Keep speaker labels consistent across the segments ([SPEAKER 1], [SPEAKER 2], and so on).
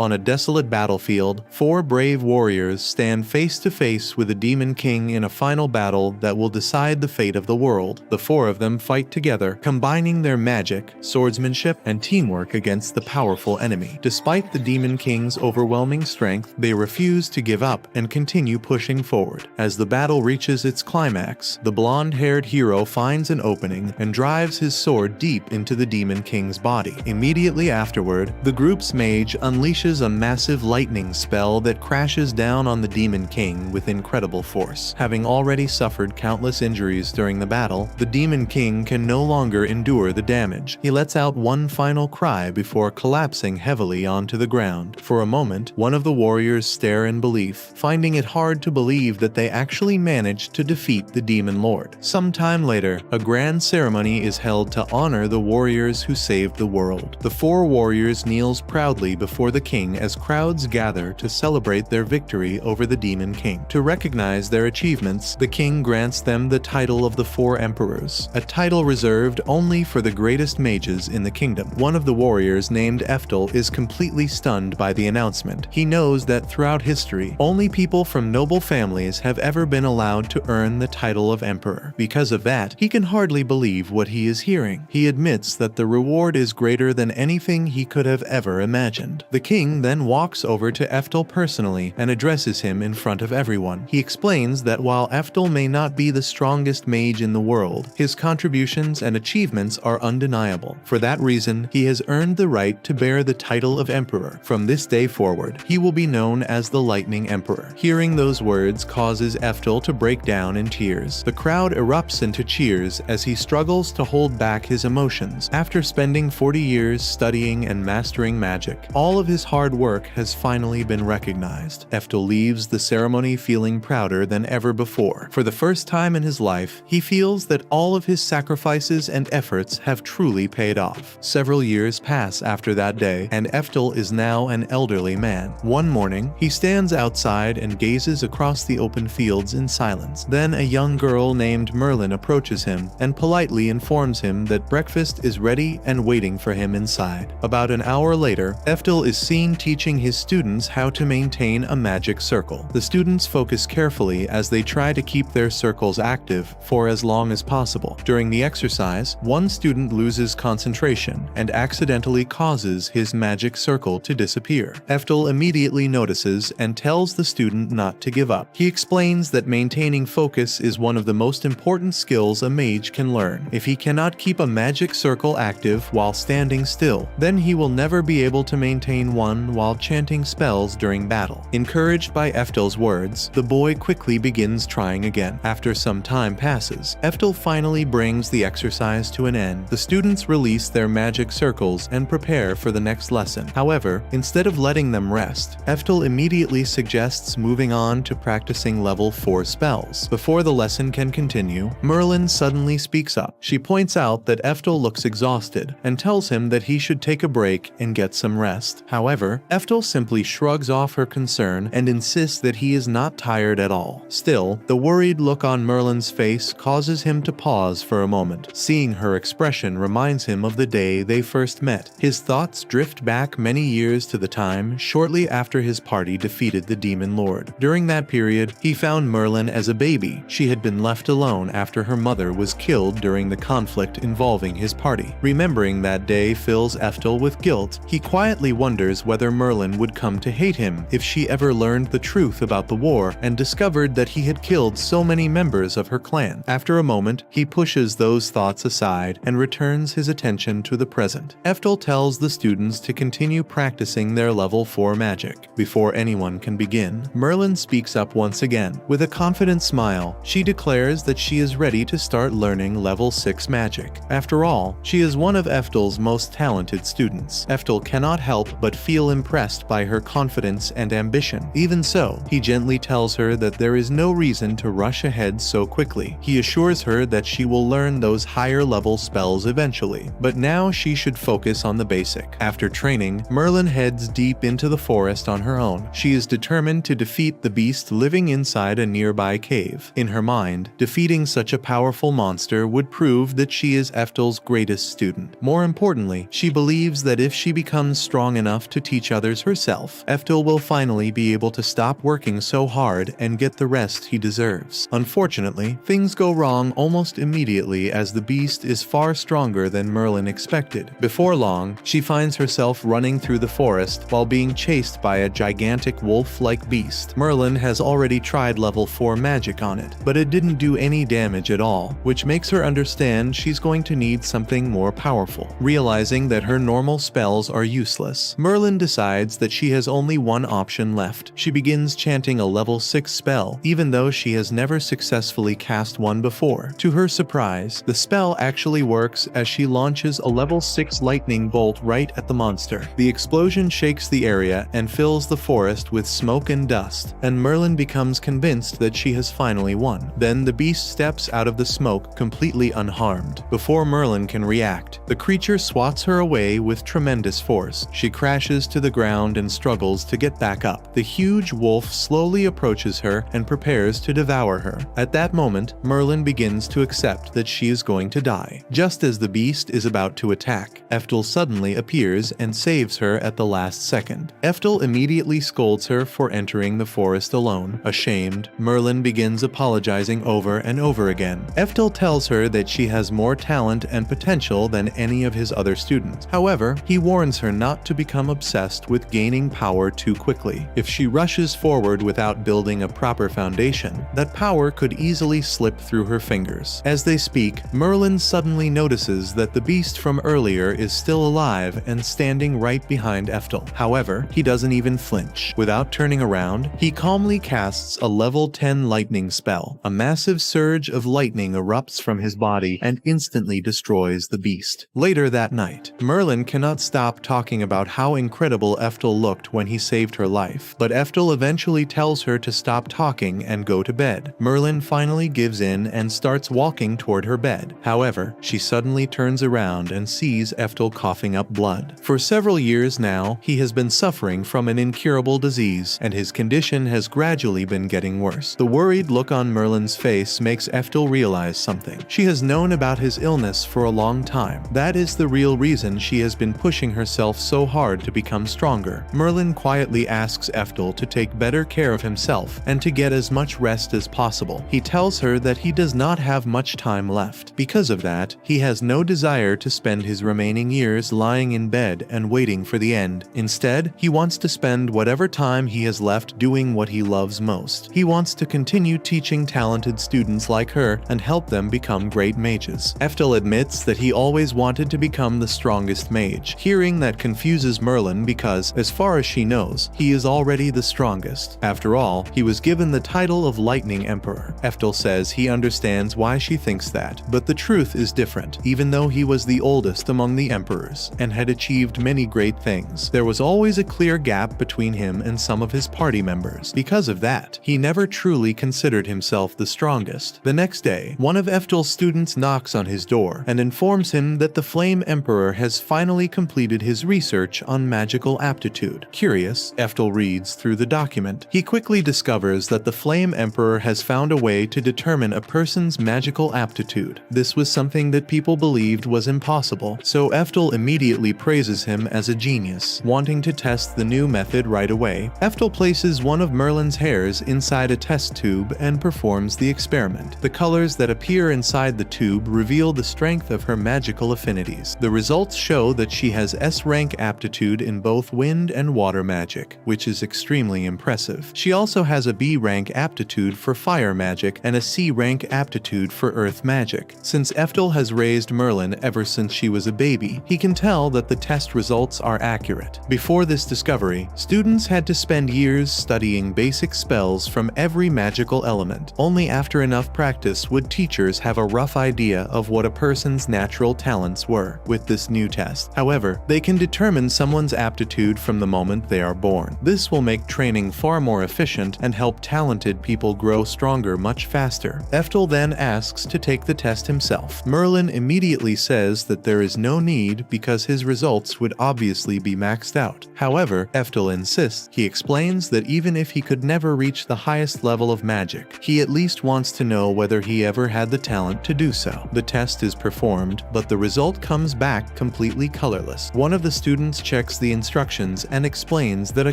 [SPEAKER 1] On a desolate battlefield, 4 brave warriors stand face to face with a demon king in a final battle that will decide the fate of the world. The 4 of them fight together, combining their magic, swordsmanship, and teamwork against the powerful enemy. Despite the demon king's overwhelming strength, they refuse to give up and continue pushing forward. As the battle reaches its climax, the blonde-haired hero finds an opening and drives his sword deep into the demon king's body. Immediately afterward, the group's mage unleashes a massive lightning spell that crashes down on the Demon King with incredible force. Having already suffered countless injuries during the battle, the Demon King can no longer endure the damage. He lets out one final cry before collapsing heavily onto the ground. For a moment, one of the warriors stare in belief, finding it hard to believe that they actually managed to defeat the Demon Lord. Sometime later, a grand ceremony is held to honor the warriors who saved the world. The 4 warriors kneels proudly before the king as crowds gather to celebrate their victory over the Demon King. To recognize their achievements, the king grants them the title of the 4 emperors, a title reserved only for the greatest mages in the kingdom. One of the warriors, named Ephtal, is completely stunned by the announcement. He knows that throughout history, only people from noble families have ever been allowed to earn the title of emperor. Because of that, he can hardly believe what he is hearing. He admits that the reward is greater than anything he could have ever imagined. The king then walks over to Ephtal personally and addresses him in front of everyone. He explains that while Ephtal may not be the strongest mage in the world, his contributions and achievements are undeniable. For that reason, he has earned the right to bear the title of emperor. From this day forward, he will be known as the Lightning Emperor. Hearing those words causes Ephtal to break down in tears. The crowd erupts into cheers as he struggles to hold back his emotions. After spending 40 years studying and mastering magic, all of his hard work has finally been recognized. Ephtal leaves the ceremony feeling prouder than ever before. For the first time in his life, he feels that all of his sacrifices and efforts have truly paid off. Several years pass after that day, and Ephtal is now an elderly man. One morning, he stands outside and gazes across the open fields in silence. Then a young girl named Merlin approaches him and politely informs him that breakfast is ready and waiting for him inside. About an hour later, Ephtal is seen teaching his students how to maintain a magic circle. The students focus carefully as they try to keep their circles active for as long as possible. During the exercise, one student loses concentration and accidentally causes his magic circle to disappear. Ephtal immediately notices and tells the student not to give up. He explains that maintaining focus is one of the most important skills a mage can learn. If he cannot keep a magic circle active while standing still, then he will never be able to maintain one while chanting spells during battle. Encouraged by Ephtal's words, the boy quickly begins trying again. After some time passes, Ephtal finally brings the exercise to an end. The students release their magic circles and prepare for the next lesson. However, instead of letting them rest, Ephtal immediately suggests moving on to practicing level 4 spells. Before the lesson can continue, Merlin suddenly speaks up. She points out that Ephtal looks exhausted and tells him that he should take a break and get some rest. However, Ephtal simply shrugs off her concern and insists that he is not tired at all. Still, the worried look on Merlin's face causes him to pause for a moment. Seeing her expression reminds him of the day they first met. His thoughts drift back many years to the time shortly after his party defeated the Demon Lord. During that period, he found Merlin as a baby. She had been left alone after her mother was killed during the conflict involving his party. Remembering that day fills Ephtal with guilt. He quietly wonders whether Merlin would come to hate him if she ever learned the truth about the war and discovered that he had killed so many members of her clan. After a moment, he pushes those thoughts aside and returns his attention to the present. Ephtal tells the students to continue practicing their level 4 magic. Before anyone can begin, Merlin speaks up once again. With a confident smile, she declares that she is ready to start learning level 6 magic. After all, she is one of Ephtal's most talented students. Ephtal cannot help but feel impressed by her confidence and ambition. Even so, he gently tells her that there is no reason to rush ahead so quickly. He assures her that she will learn those higher level spells eventually, but now she should focus on the basic. After training, Merlin heads deep into the forest on her own. She is determined to defeat the beast living inside a nearby cave. In her mind, defeating such a powerful monster would prove that she is Ephtal's greatest student. More importantly, she believes that if she becomes strong enough to teach others herself, Ephtal will finally be able to stop working so hard and get the rest he deserves. Unfortunately, things go wrong almost immediately as the beast is far stronger than Merlin expected. Before long, she finds herself running through the forest while being chased by a gigantic wolf-like beast. Merlin has already tried level 4 magic on it, but it didn't do any damage at all, which makes her understand she's going to need something more powerful. Realizing that her normal spells are useless, Merlin decides that she has only one option left. She begins chanting a level 6 spell, even though she has never successfully cast one before. To her surprise, the spell actually works as she launches a level 6 lightning bolt right at the monster. The explosion shakes the area and fills the forest with smoke and dust, and Merlin becomes convinced that she has finally won. Then the beast steps out of the smoke completely unharmed. Before Merlin can react, the creature swats her away with tremendous force. She crashes to the ground and struggles to get back up. The huge wolf slowly approaches her and prepares to devour her. At that moment, Merlin begins to accept that she is going to die. Just as the beast is about to attack, Ephtal suddenly appears and saves her at the last second. Ephtal immediately scolds her for entering the forest alone. Ashamed, Merlin begins apologizing over and over again. Ephtal tells her that she has more talent and potential than any of his other students. However, he warns her not to become obsessed with gaining power too quickly. If she rushes forward without building a proper foundation, that power could easily slip through her fingers. As they speak, Merlin suddenly notices that the beast from earlier is still alive and standing right behind Ephtal. However, he doesn't even flinch. Without turning around, he calmly casts a level 10 lightning spell. A massive surge of lightning erupts from his body and instantly destroys the beast. Later that night, Merlin cannot stop talking about how incredible Ephtal looked when he saved her life, but Ephtal eventually tells her to stop talking and go to bed. Merlin finally gives in and starts walking toward her bed. However, she suddenly turns around and sees Ephtal coughing up blood. For several years now, he has been suffering from an incurable disease, and his condition has gradually been getting worse. The worried look on Merlin's face makes Ephtal realize something. She has known about his illness for a long time. That is the real reason she has been pushing herself so hard to become stronger. Merlin quietly asks Ephtal to take better care of himself and to get as much rest as possible. He tells her that he does not have much time left. Because of that, he has no desire to spend his remaining years lying in bed and waiting for the end. Instead, he wants to spend whatever time he has left doing what he loves most. He wants to continue teaching talented students like her and help them become great mages. Ephtal admits that he always wanted to become the strongest mage. Hearing that confuses Merlin because, as far as she knows, he is already the strongest. After all, he was given the title of Lightning Emperor. Ephtal says he understands why she thinks that, but the truth is different. Even though he was the oldest among the emperors and had achieved many great things, there was always a clear gap between him and some of his party members. Because of that, he never truly considered himself the strongest. The next day, one of Ephtal's students knocks on his door and informs him that the Flame Emperor has finally completed his research on magical aptitude. Curious, Ephtal reads through the document. He quickly discovers that the Flame Emperor has found a way to determine a person's magical aptitude. This was something that people believed was impossible, so Ephtal immediately praises him as a genius, wanting to test the new method right away. Ephtal places one of Merlin's hairs inside a test tube and performs the experiment. The colors that appear inside the tube reveal the strength of her magical affinities. The results show that she has S-rank aptitude in both wind and water magic, which is extremely impressive. She also has a B-rank aptitude for fire magic and a C-rank aptitude for earth magic. Since Ephtal has raised Merlin ever since she was a baby, he can tell that the test results are accurate. Before this discovery, students had to spend years studying basic spells from every magical element. Only after enough practice would teachers have a rough idea of what a person's natural talents were. With this new test, however, they can determine someone's aptitude from the moment they are born. This will make training far more efficient and help talented people grow stronger much faster. Ephtal then asks to take the test himself. Merlin immediately says that there is no need because his results would obviously be maxed out. However, Ephtal insists. He explains that even if he could never reach the highest level of magic, he at least wants to know whether he ever had the talent to do so. The test is performed, but the result comes back completely colorless. One of the students checks the instructions and explains that a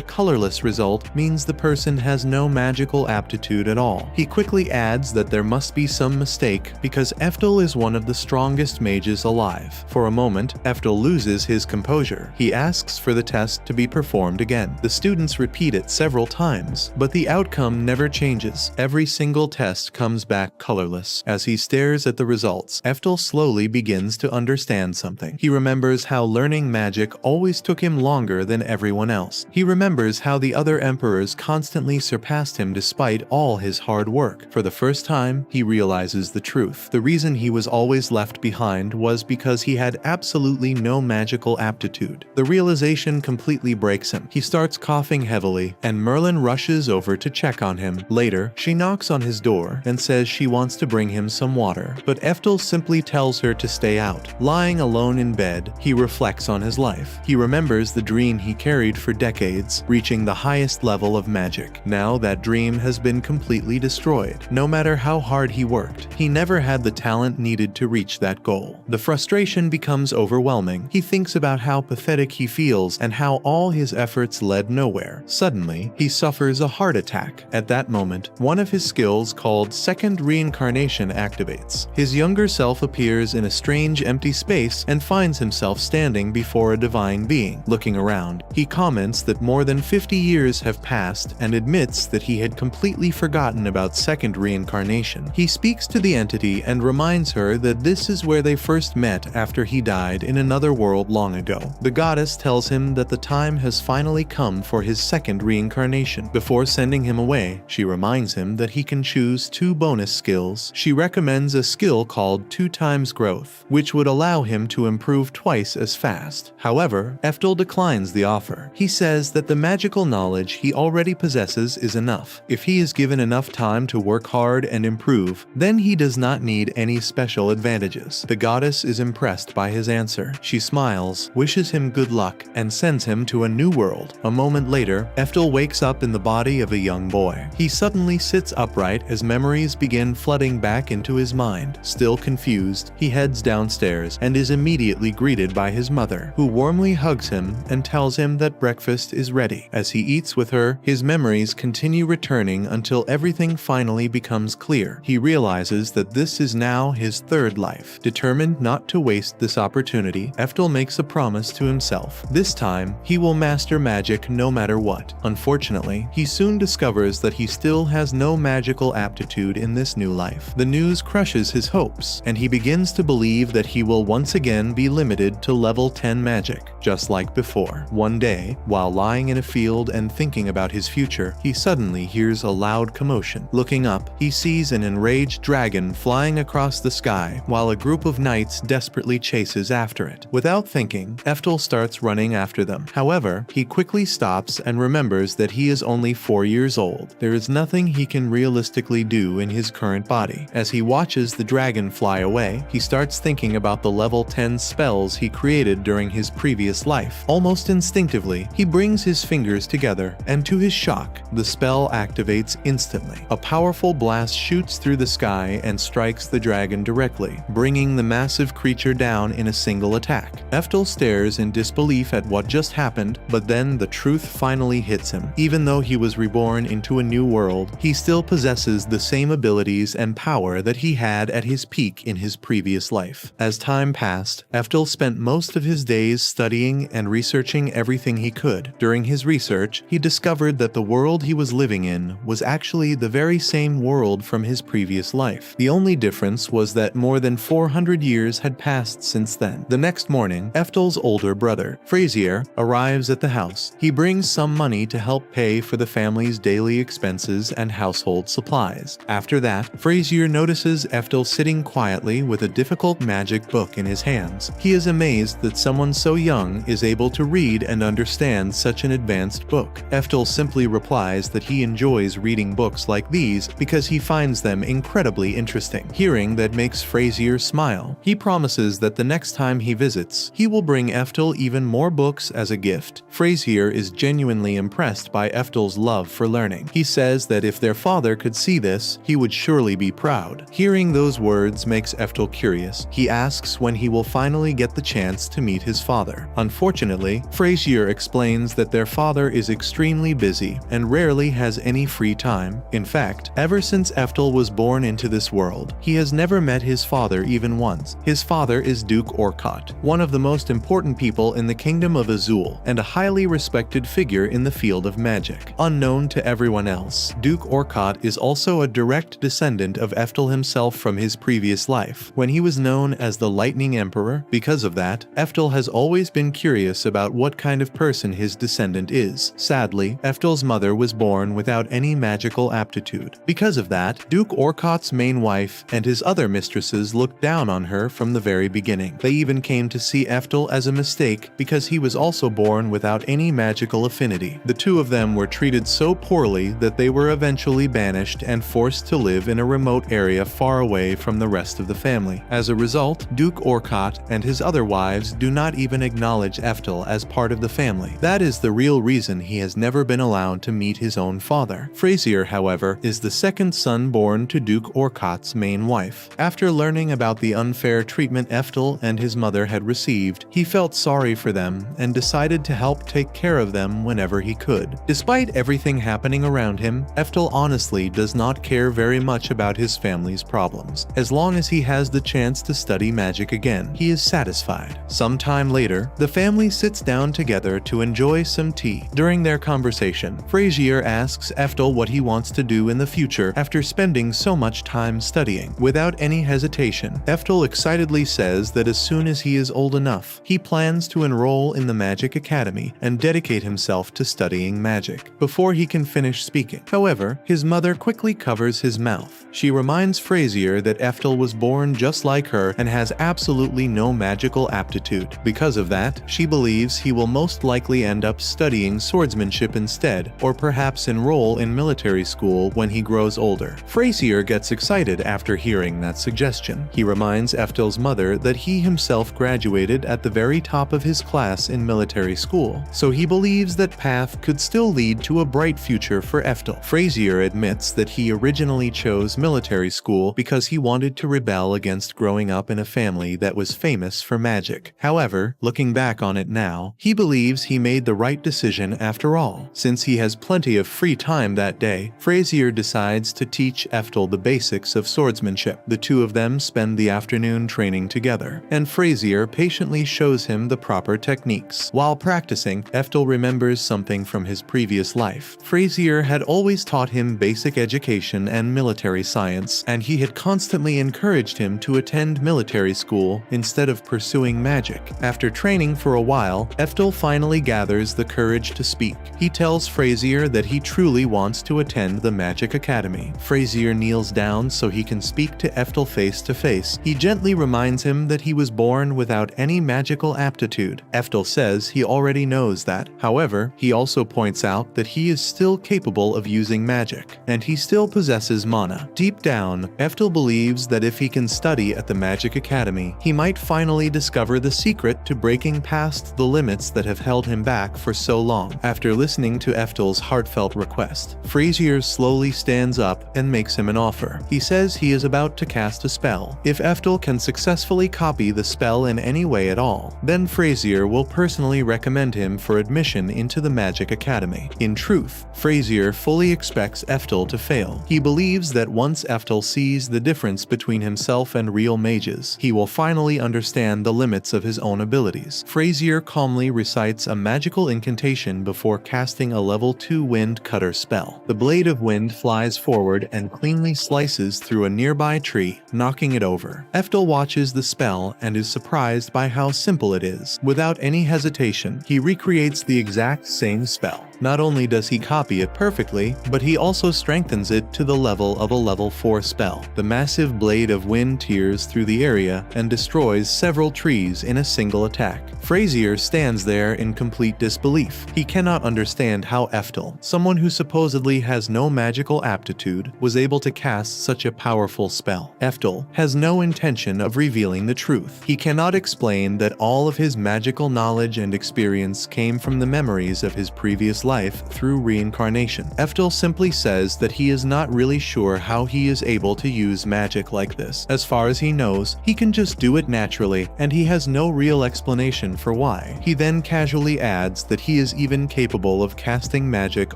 [SPEAKER 1] colorless result means the person has no magical aptitude at all. He quickly adds that there must be some mistake because Ephtal is one of the strongest mages alive. For a moment, Ephtal loses his composure. He asks for the test to be performed again. The students repeat it several times, but the outcome never changes. Every single test comes back colorless. As he stares at the results, Ephtal slowly begins to understand something. He remembers how learning magic always took him longer than everyone else. He remembers how the other emperors constantly surpassed him despite all his hard work. For the first time, he realizes the truth. The reason he was always left behind was because he had absolutely no magical aptitude. The realization completely breaks him. He starts coughing heavily, and Merlin rushes over to check on him. Later, she knocks on his door and says she wants to bring him some water, but Ephtal simply tells her to stay out. Lying alone in bed, he reflects on his life. He remembers the dream he carried for decades, reaching the highest level of magic. Now that dream has been completely destroyed. No matter how hard he worked, he never had the talent needed to reach that goal. The frustration becomes overwhelming. He thinks about how pathetic he feels and how all his efforts led nowhere. Suddenly, he suffers a heart attack. At that moment, one of his skills called Second Reincarnation activates. His younger self appears in a strange empty space and finds himself standing before a divine being. Looking around, he comments that more than 50 years have passed and admits that he had completely forgotten about Second Reincarnation. He speaks to the entity and reminds her that this is where they first met after he died in another world long ago. The goddess tells him that the time has finally come for his second reincarnation. Before sending him away, she reminds him that he can choose 2 bonus skills. She recommends a skill called 2 times growth, which would allow him to improve twice as fast. However, Ephtal declines the offer. He says that the magical knowledge he already possesses is enough. If he is given enough time to work hard and improve, then he does not need any special advantages. The goddess is impressed by his answer. She smiles, wishes him good luck, and sends him to a new world. A moment later, Ephtal wakes up in the body of a young boy. He suddenly sits upright as memories begin flooding back into his mind. Still confused, he heads downstairs and is immediately greeted by his mother, who warmly hugs him and tells him that breakfast is ready. As he eats with her, his memories continue returning until everything finally becomes clear. He realizes that this is now his third life. Determined not to waste this opportunity, Ephtal makes a promise to himself. This time, he will master magic no matter what. Unfortunately, he soon discovers that he still has no magical aptitude in this new life. The news crushes his hopes, and he begins to believe that he will once again be limited to level 10 magic, just like before. One day, while lying in a field and thinking about his future, he suddenly hears a loud commotion. Looking up, he sees an enraged dragon flying across the sky, while a group of knights desperately chases after it. Without thinking, Ephtal starts running after them. However, he quickly stops and remembers that he is only 4 years old. There is nothing he can realistically do in his current body. As he watches the dragon fly away, he starts thinking about the level 10 spells he created during his previous life. Almost instinctively, he brings his fingers together, and to his shock, the spell activates instantly. A powerful blast shoots through the sky and strikes the dragon directly, bringing the massive creature down in a single attack. Ephtal stares in disbelief at what just happened, but then the truth finally hits him. Even though he was reborn into a new world, he still possesses the same abilities and power that he had at his peak in his previous life. As time passed, Ephtal spent most of his days studying and researching everything he could. During his research, he discovered that the world he was living in was actually the very same world from his previous life. The only difference was that more than 400 years had passed since then. The next morning, Ephtal's older brother, Frazier, arrives at the house. He brings some money to help pay for the family's daily expenses and household supplies. After that, Frazier notices Ephtal sitting quietly with a difficult magic book in his hands. He is amazed that someone so young is able to read and understand such an advanced book. Ephtal simply replies that he enjoys reading books like these because he finds them incredibly interesting. Hearing that makes Frazier smile. He promises that the next time he visits, he will bring Ephtal even more books as a gift. Frazier is genuinely impressed by Ephtal's love for learning. He says that if their father could see this, he would surely be proud. Hearing those words makes Ephtal curious. He asks when he will finally get the chance to meet his father. Unfortunately, Finally, Frazier explains that their father is extremely busy and rarely has any free time. In fact, ever since Ephtal was born into this world, he has never met his father even once. His father is Duke Orcott, one of the most important people in the Kingdom of Azul and a highly respected figure in the field of magic. Unknown to everyone else, Duke Orcott is also a direct descendant of Ephtal himself from his previous life, when he was known as the Lightning Emperor. Because of that, Ephtal has always been curious about what kind of person his descendant is. Sadly, Ephtal's mother was born without any magical aptitude. Because of that, Duke Orcott's main wife and his other mistresses looked down on her from the very beginning. They even came to see Ephtal as a mistake because he was also born without any magical affinity. The two of them were treated so poorly that they were eventually banished and forced to live in a remote area far away from the rest of the family. As a result, Duke Orcott and his other wives do not even acknowledge Ephtal as part of the family. That is the real reason he has never been allowed to meet his own father. Frazier, however, is the second son born to Duke Orcott's main wife. After learning about the unfair treatment Ephtal and his mother had received, he felt sorry for them and decided to help take care of them whenever he could. Despite everything happening around him, Ephtal honestly does not care very much about his family's problems. As long as he has the chance to study magic again, he is satisfied. Sometime later, the family sits down together to enjoy some tea. During their conversation, Frazier asks Ephtal what he wants to do in the future after spending so much time studying. Without any hesitation, Ephtal excitedly says that as soon as he is old enough, he plans to enroll in the Magic Academy and dedicate himself to studying magic. Before he can finish speaking, however, his mother quickly covers his mouth. She reminds Frazier that Ephtal was born just like her and has absolutely no magical aptitude. Because of that, she believes he will most likely end up studying swordsmanship instead, or perhaps enroll in military school when he grows older. Frazier gets excited after hearing that suggestion. He reminds Ephtal's mother that he himself graduated at the very top of his class in military school, so he believes that path could still lead to a bright future for Ephtal. Frazier admits that he originally chose military school because he wanted to rebel against growing up in a family that was famous for magic. However, looking back on it now, he believes he made the right decision after all. Since he has plenty of free time that day, Frazier decides to teach Ephtal the basics of swordsmanship. The two of them spend the afternoon training together, and Frazier patiently shows him the proper techniques. While practicing, Ephtal remembers something from his previous life. Frazier had always taught him basic education and military science, and he had constantly encouraged him to attend military school instead of pursuing magic. After training for a while, Ephtal finally gathers the courage to speak. He tells Frazier that he truly wants to attend the Magic Academy. Frazier kneels down so he can speak to Ephtal face to face. He gently reminds him that he was born without any magical aptitude. Ephtal says he already knows that. However, he also points out that he is still capable of using magic, and he still possesses mana. Deep down, Ephtal believes that if he can study at the Magic Academy, he might finally discover the secret to breaking past the limits that have held him back for so long. After listening to Ephtal's heartfelt request, Frazier slowly stands up and makes him an offer. He says he is about to cast a spell. If Ephtal can successfully copy the spell in any way at all, then Frazier will personally recommend him for admission into the Magic Academy. In truth, Frazier fully expects Ephtal to fail. He believes that once Ephtal sees the difference between himself and real mages, he will finally understand the limits of his own abilities. Frazier calmly recites a magical incantation before casting a level 2 wind cutter spell. The blade of wind flies forward and cleanly slices through a nearby tree, knocking it over. Ephtal watches the spell and is surprised by how simple it is. Without any hesitation, he recreates the exact same spell. Not only does he copy it perfectly, but he also strengthens it to the level of a level 4 spell. The massive blade of wind tears through the area and destroys several trees in a single attack. Frazier stands there in complete disbelief. He cannot understand how Ephtal, someone who supposedly has no magical aptitude, was able to cast such a powerful spell. Ephtal has no intention of revealing the truth. He cannot explain that all of his magical knowledge and experience came from the memories of his previous life. life through reincarnation. Ephtal simply says that he is not really sure how he is able to use magic like this. As far as he knows, he can just do it naturally, and he has no real explanation for why. He then casually adds that he is even capable of casting magic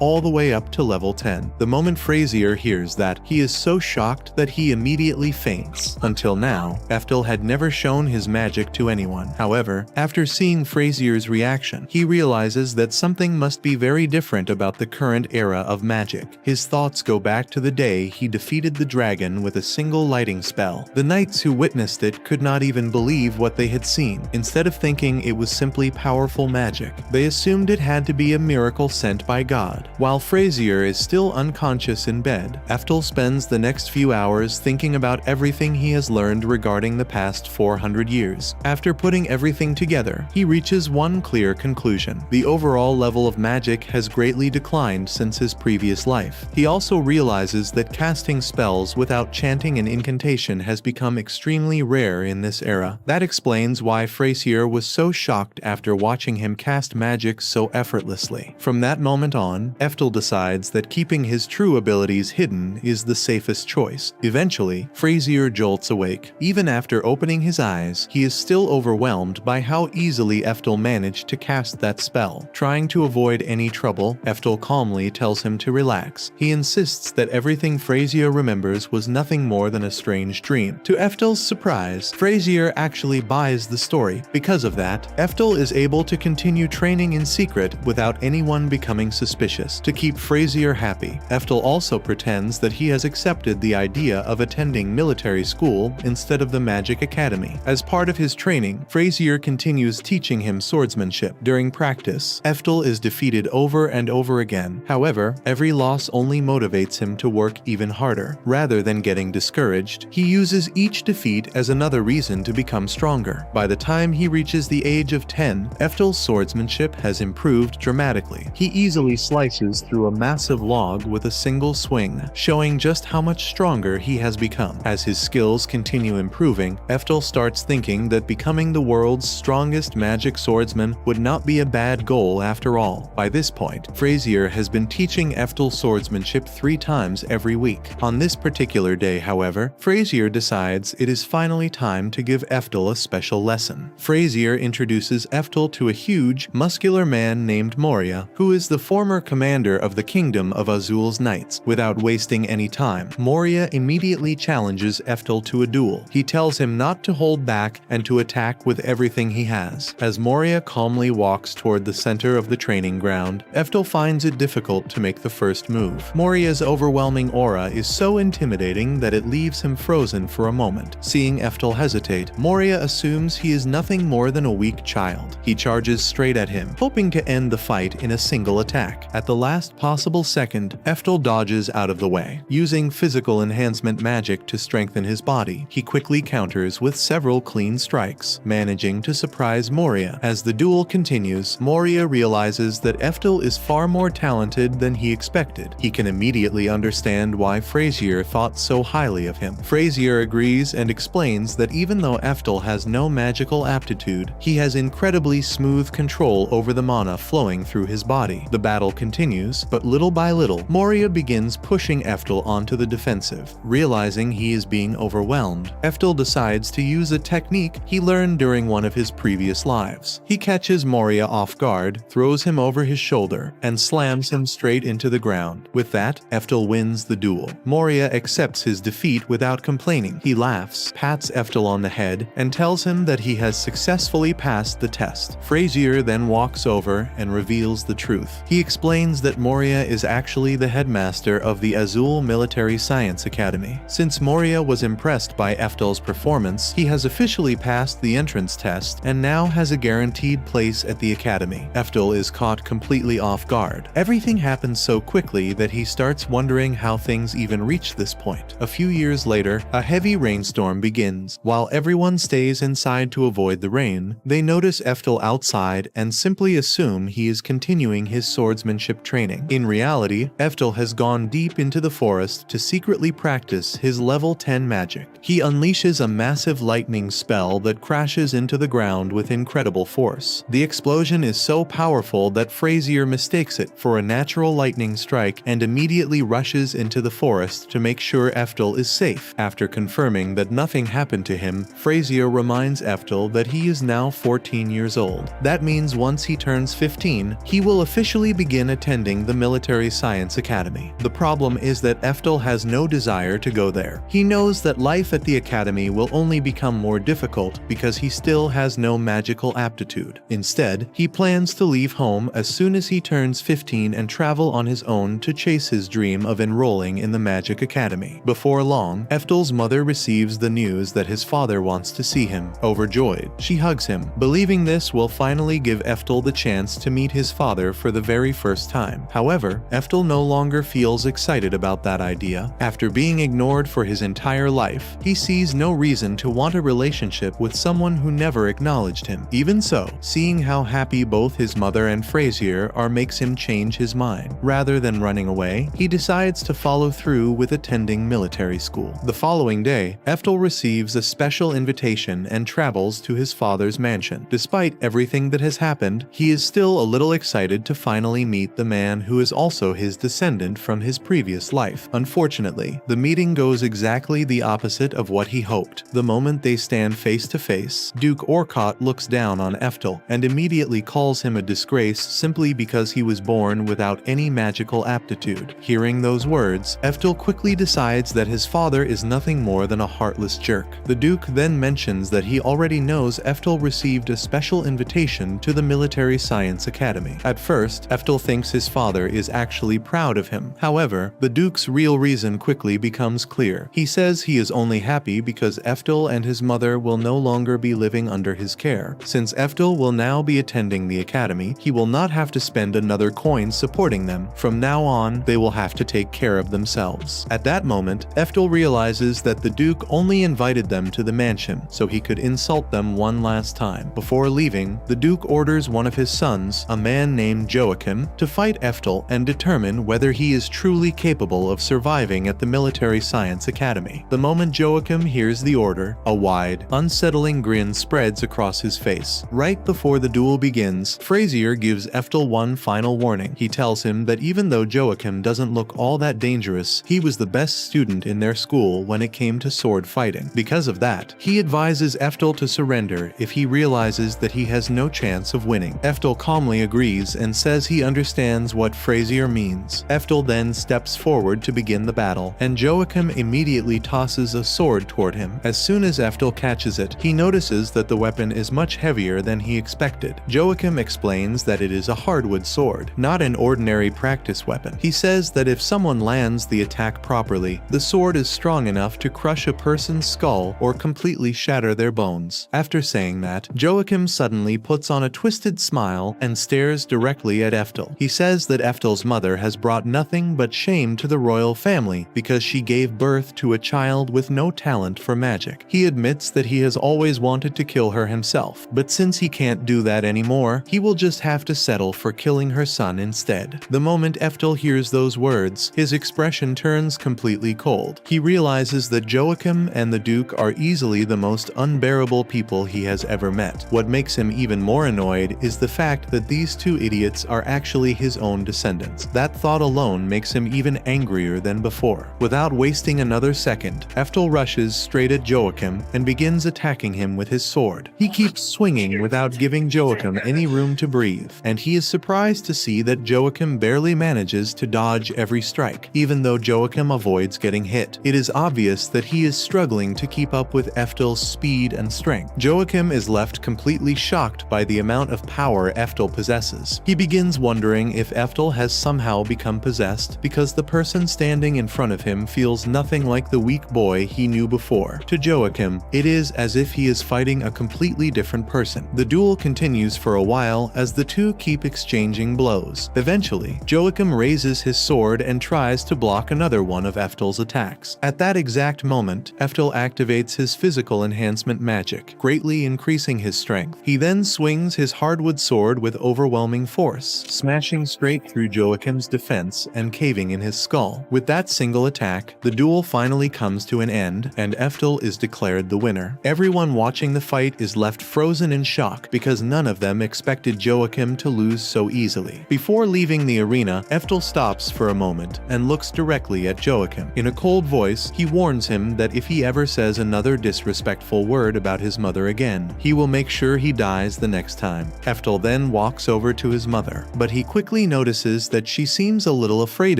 [SPEAKER 1] all the way up to level 10. The moment Frazier hears that, he is so shocked that he immediately faints. Until now, Ephtal had never shown his magic to anyone. However, after seeing Frazier's reaction, he realizes that something must be very different about the current era of magic. His thoughts go back to the day he defeated the dragon with a single lighting spell. The knights who witnessed it could not even believe what they had seen. Instead of thinking it was simply powerful magic, they assumed it had to be a miracle sent by God. While Frazier is still unconscious in bed, Ephtal spends the next few hours thinking about everything he has learned regarding the past 400 years. After putting everything together, he reaches one clear conclusion. The overall level of magic has greatly declined since his previous life. He also realizes that casting spells without chanting an incantation has become extremely rare in this era. That explains why Frazier was so shocked after watching him cast magic so effortlessly. From that moment on, Ephtal decides that keeping his true abilities hidden is the safest choice. Eventually, Frazier jolts awake. Even after opening his eyes, he is still overwhelmed by how easily Ephtal managed to cast that spell. Trying to avoid any trouble, Ephtal calmly tells him to relax. He insists that everything Frazier remembers was nothing more than a strange dream. To Ephtal's surprise, Frazier actually buys the story. Because of that, Ephtal is able to continue training in secret without anyone becoming suspicious. To keep Frazier happy, Ephtal also pretends that he has accepted the idea of attending military school instead of the magic academy. As part of his training, Frazier continues teaching him swordsmanship. During practice, Ephtal is defeated over and over again. However, every loss only motivates him to work even harder. Rather than getting discouraged, he uses each defeat as another reason to become stronger. By the time he reaches the age of 10, Ephtal's swordsmanship has improved dramatically. He easily slices through a massive log with a single swing, showing just how much stronger he has become. As his skills continue improving, Ephtal starts thinking that becoming the world's strongest magic swordsman would not be a bad goal after all. By this point, Frazier has been teaching Ephtal swordsmanship 3 times every week. On this particular day, however, Frazier decides it is finally time to give Ephtal a special lesson. Frazier introduces Ephtal to a huge, muscular man named Moria, who is the former commander of the kingdom of Azul's knights. Without wasting any time, Moria immediately challenges Ephtal to a duel. He tells him not to hold back and to attack with everything he has. As Moria calmly walks toward the center of the training ground, Ephtal finds it difficult to make the first move. Moria's overwhelming aura is so intimidating that it leaves him frozen for a moment. Seeing Ephtal hesitate, Moria assumes he is nothing more than a weak child. He charges straight at him, hoping to end the fight in a single attack. At the last possible second, Ephtal dodges out of the way. Using physical enhancement magic to strengthen his body, he quickly counters with several clean strikes, managing to surprise Moria. As the duel continues, Moria realizes that Ephtal is far more talented than he expected. He can immediately understand why Frazier thought so highly of him. Frazier agrees and explains that even though Ephtal has no magical aptitude, he has incredibly smooth control over the mana flowing through his body. The battle continues, but little by little, Moria begins pushing Ephtal onto the defensive. Realizing he is being overwhelmed, Ephtal decides to use a technique he learned during one of his previous lives. He catches Moria off guard, throws him over his shoulder, and slams him straight into the ground. With that, Ephtal wins the duel. Moria accepts his defeat without complaining. He laughs, pats Ephtal on the head, and tells him that he has successfully passed the test. Frazier then walks over and reveals the truth. He explains that Moria is actually the headmaster of the Azul Military Science Academy. Since Moria was impressed by Ephtal's performance, he has officially passed the entrance test and now has a guaranteed place at the academy. Ephtal is caught completely off guard. Everything happens so quickly that he starts wondering how things even reached this point. A few years later, a heavy rainstorm begins. While everyone stays inside to avoid the rain, they notice Ephtal outside and simply assume he is continuing his swordsmanship training. In reality, Ephtal has gone deep into the forest to secretly practice his level 10 magic. He unleashes a massive lightning spell that crashes into the ground with incredible force. The explosion is so powerful that Frazier Frasier mistakes it for a natural lightning strike and immediately rushes into the forest to make sure Ephtal is safe. After confirming that nothing happened to him, Frasier reminds Ephtal that he is now 14 years old. That means once he turns 15, he will officially begin attending the Military Science Academy. The problem is that Ephtal has no desire to go there. He knows that life at the academy will only become more difficult because he still has no magical aptitude. Instead, he plans to leave home as soon as he turns 15 and travel on his own to chase his dream of enrolling in the Magic Academy. Before long, Ephtal's mother receives the news that his father wants to see him. Overjoyed, she hugs him, believing this will finally give Ephtal the chance to meet his father for the very first time. However, Ephtal no longer feels excited about that idea. After being ignored for his entire life, he sees no reason to want a relationship with someone who never acknowledged him. Even so, seeing how happy both his mother and Frasier are makes him change his mind. Rather than running away, he decides to follow through with attending military school. The following day, Ephtal receives a special invitation and travels to his father's mansion. Despite everything that has happened, he is still a little excited to finally meet the man who is also his descendant from his previous life. Unfortunately, the meeting goes exactly the opposite of what he hoped. The moment they stand face to face, Duke Orcott looks down on Ephtal and immediately calls him a disgrace simply because he was born without any magical aptitude. Hearing those words, Ephtal quickly decides that his father is nothing more than a heartless jerk. The Duke then mentions that he already knows Ephtal received a special invitation to the Military Science Academy. At first, Ephtal thinks his father is actually proud of him. However, the Duke's real reason quickly becomes clear. He says he is only happy because Ephtal and his mother will no longer be living under his care. Since Ephtal will now be attending the academy, he will not have to spend another coin supporting them. From now on, they will have to take care of themselves. At that moment, Ephtal realizes that the Duke only invited them to the mansion so he could insult them one last time. Before leaving, the Duke orders one of his sons, a man named Joachim, to fight Ephtal and determine whether he is truly capable of surviving at the Military Science Academy. The moment Joachim hears the order, a wide, unsettling grin spreads across his face. Right before the duel begins, Frasier gives Ephtal one final warning. He tells him that even though Joachim doesn't look all that dangerous, he was the best student in their school when it came to sword fighting. Because of that, he advises Ephtal to surrender if he realizes that he has no chance of winning. Ephtal calmly agrees and says he understands what Frasier means. Ephtal then steps forward to begin the battle, and Joachim immediately tosses a sword toward him. As soon as Ephtal catches it, he notices that the weapon is much heavier than he expected. Joachim explains that it is a hardwood sword, not an ordinary practice weapon. He says that if someone lands the attack properly, the sword is strong enough to crush a person's skull or completely shatter their bones. After saying that, Joachim suddenly puts on a twisted smile and stares directly at Ephtal. He says that Ephtal's mother has brought nothing but shame to the royal family because she gave birth to a child with no talent for magic. He admits that he has always wanted to kill her himself, but since he can't do that anymore, he will just have to settle for killing her son instead. The moment Ephtal hears those words, his expression turns completely cold. He realizes that Joachim and the Duke are easily the most unbearable people he has ever met. What makes him even more annoyed is the fact that these two idiots are actually his own descendants. That thought alone makes him even angrier than before. Without wasting another second, Ephtal rushes straight at Joachim and begins attacking him with his sword. He keeps swinging without giving Joachim any room to breathe, and he is surprised to see that Joachim barely manages to dodge every strike, even though Joachim avoids getting hit. It is obvious that he is struggling to keep up with Ephtal's speed and strength. Joachim is left completely shocked by the amount of power Ephtal possesses. He begins wondering if Ephtal has somehow become possessed because the person standing in front of him feels nothing like the weak boy he knew before. To Joachim, it is as if he is fighting a completely different person. The duel continues for a while as the two keep exchanging blows. Eventually, Joachim raises his sword and tries to block another one of Ephtal's attacks. At that exact moment, Ephtal activates his physical enhancement magic, greatly increasing his strength. He then swings his hardwood sword with overwhelming force, smashing straight through Joachim's defense and caving in his skull. With that single attack, the duel finally comes to an end, and Ephtal is declared the winner. Everyone watching the fight is left frozen in shock because none of them expected Joachim to lose so so easily. Before leaving the arena, Ephtal stops for a moment and looks directly at Joachim. In a cold voice, he warns him that if he ever says another disrespectful word about his mother again, he will make sure he dies the next time. Ephtal then walks over to his mother, but he quickly notices that she seems a little afraid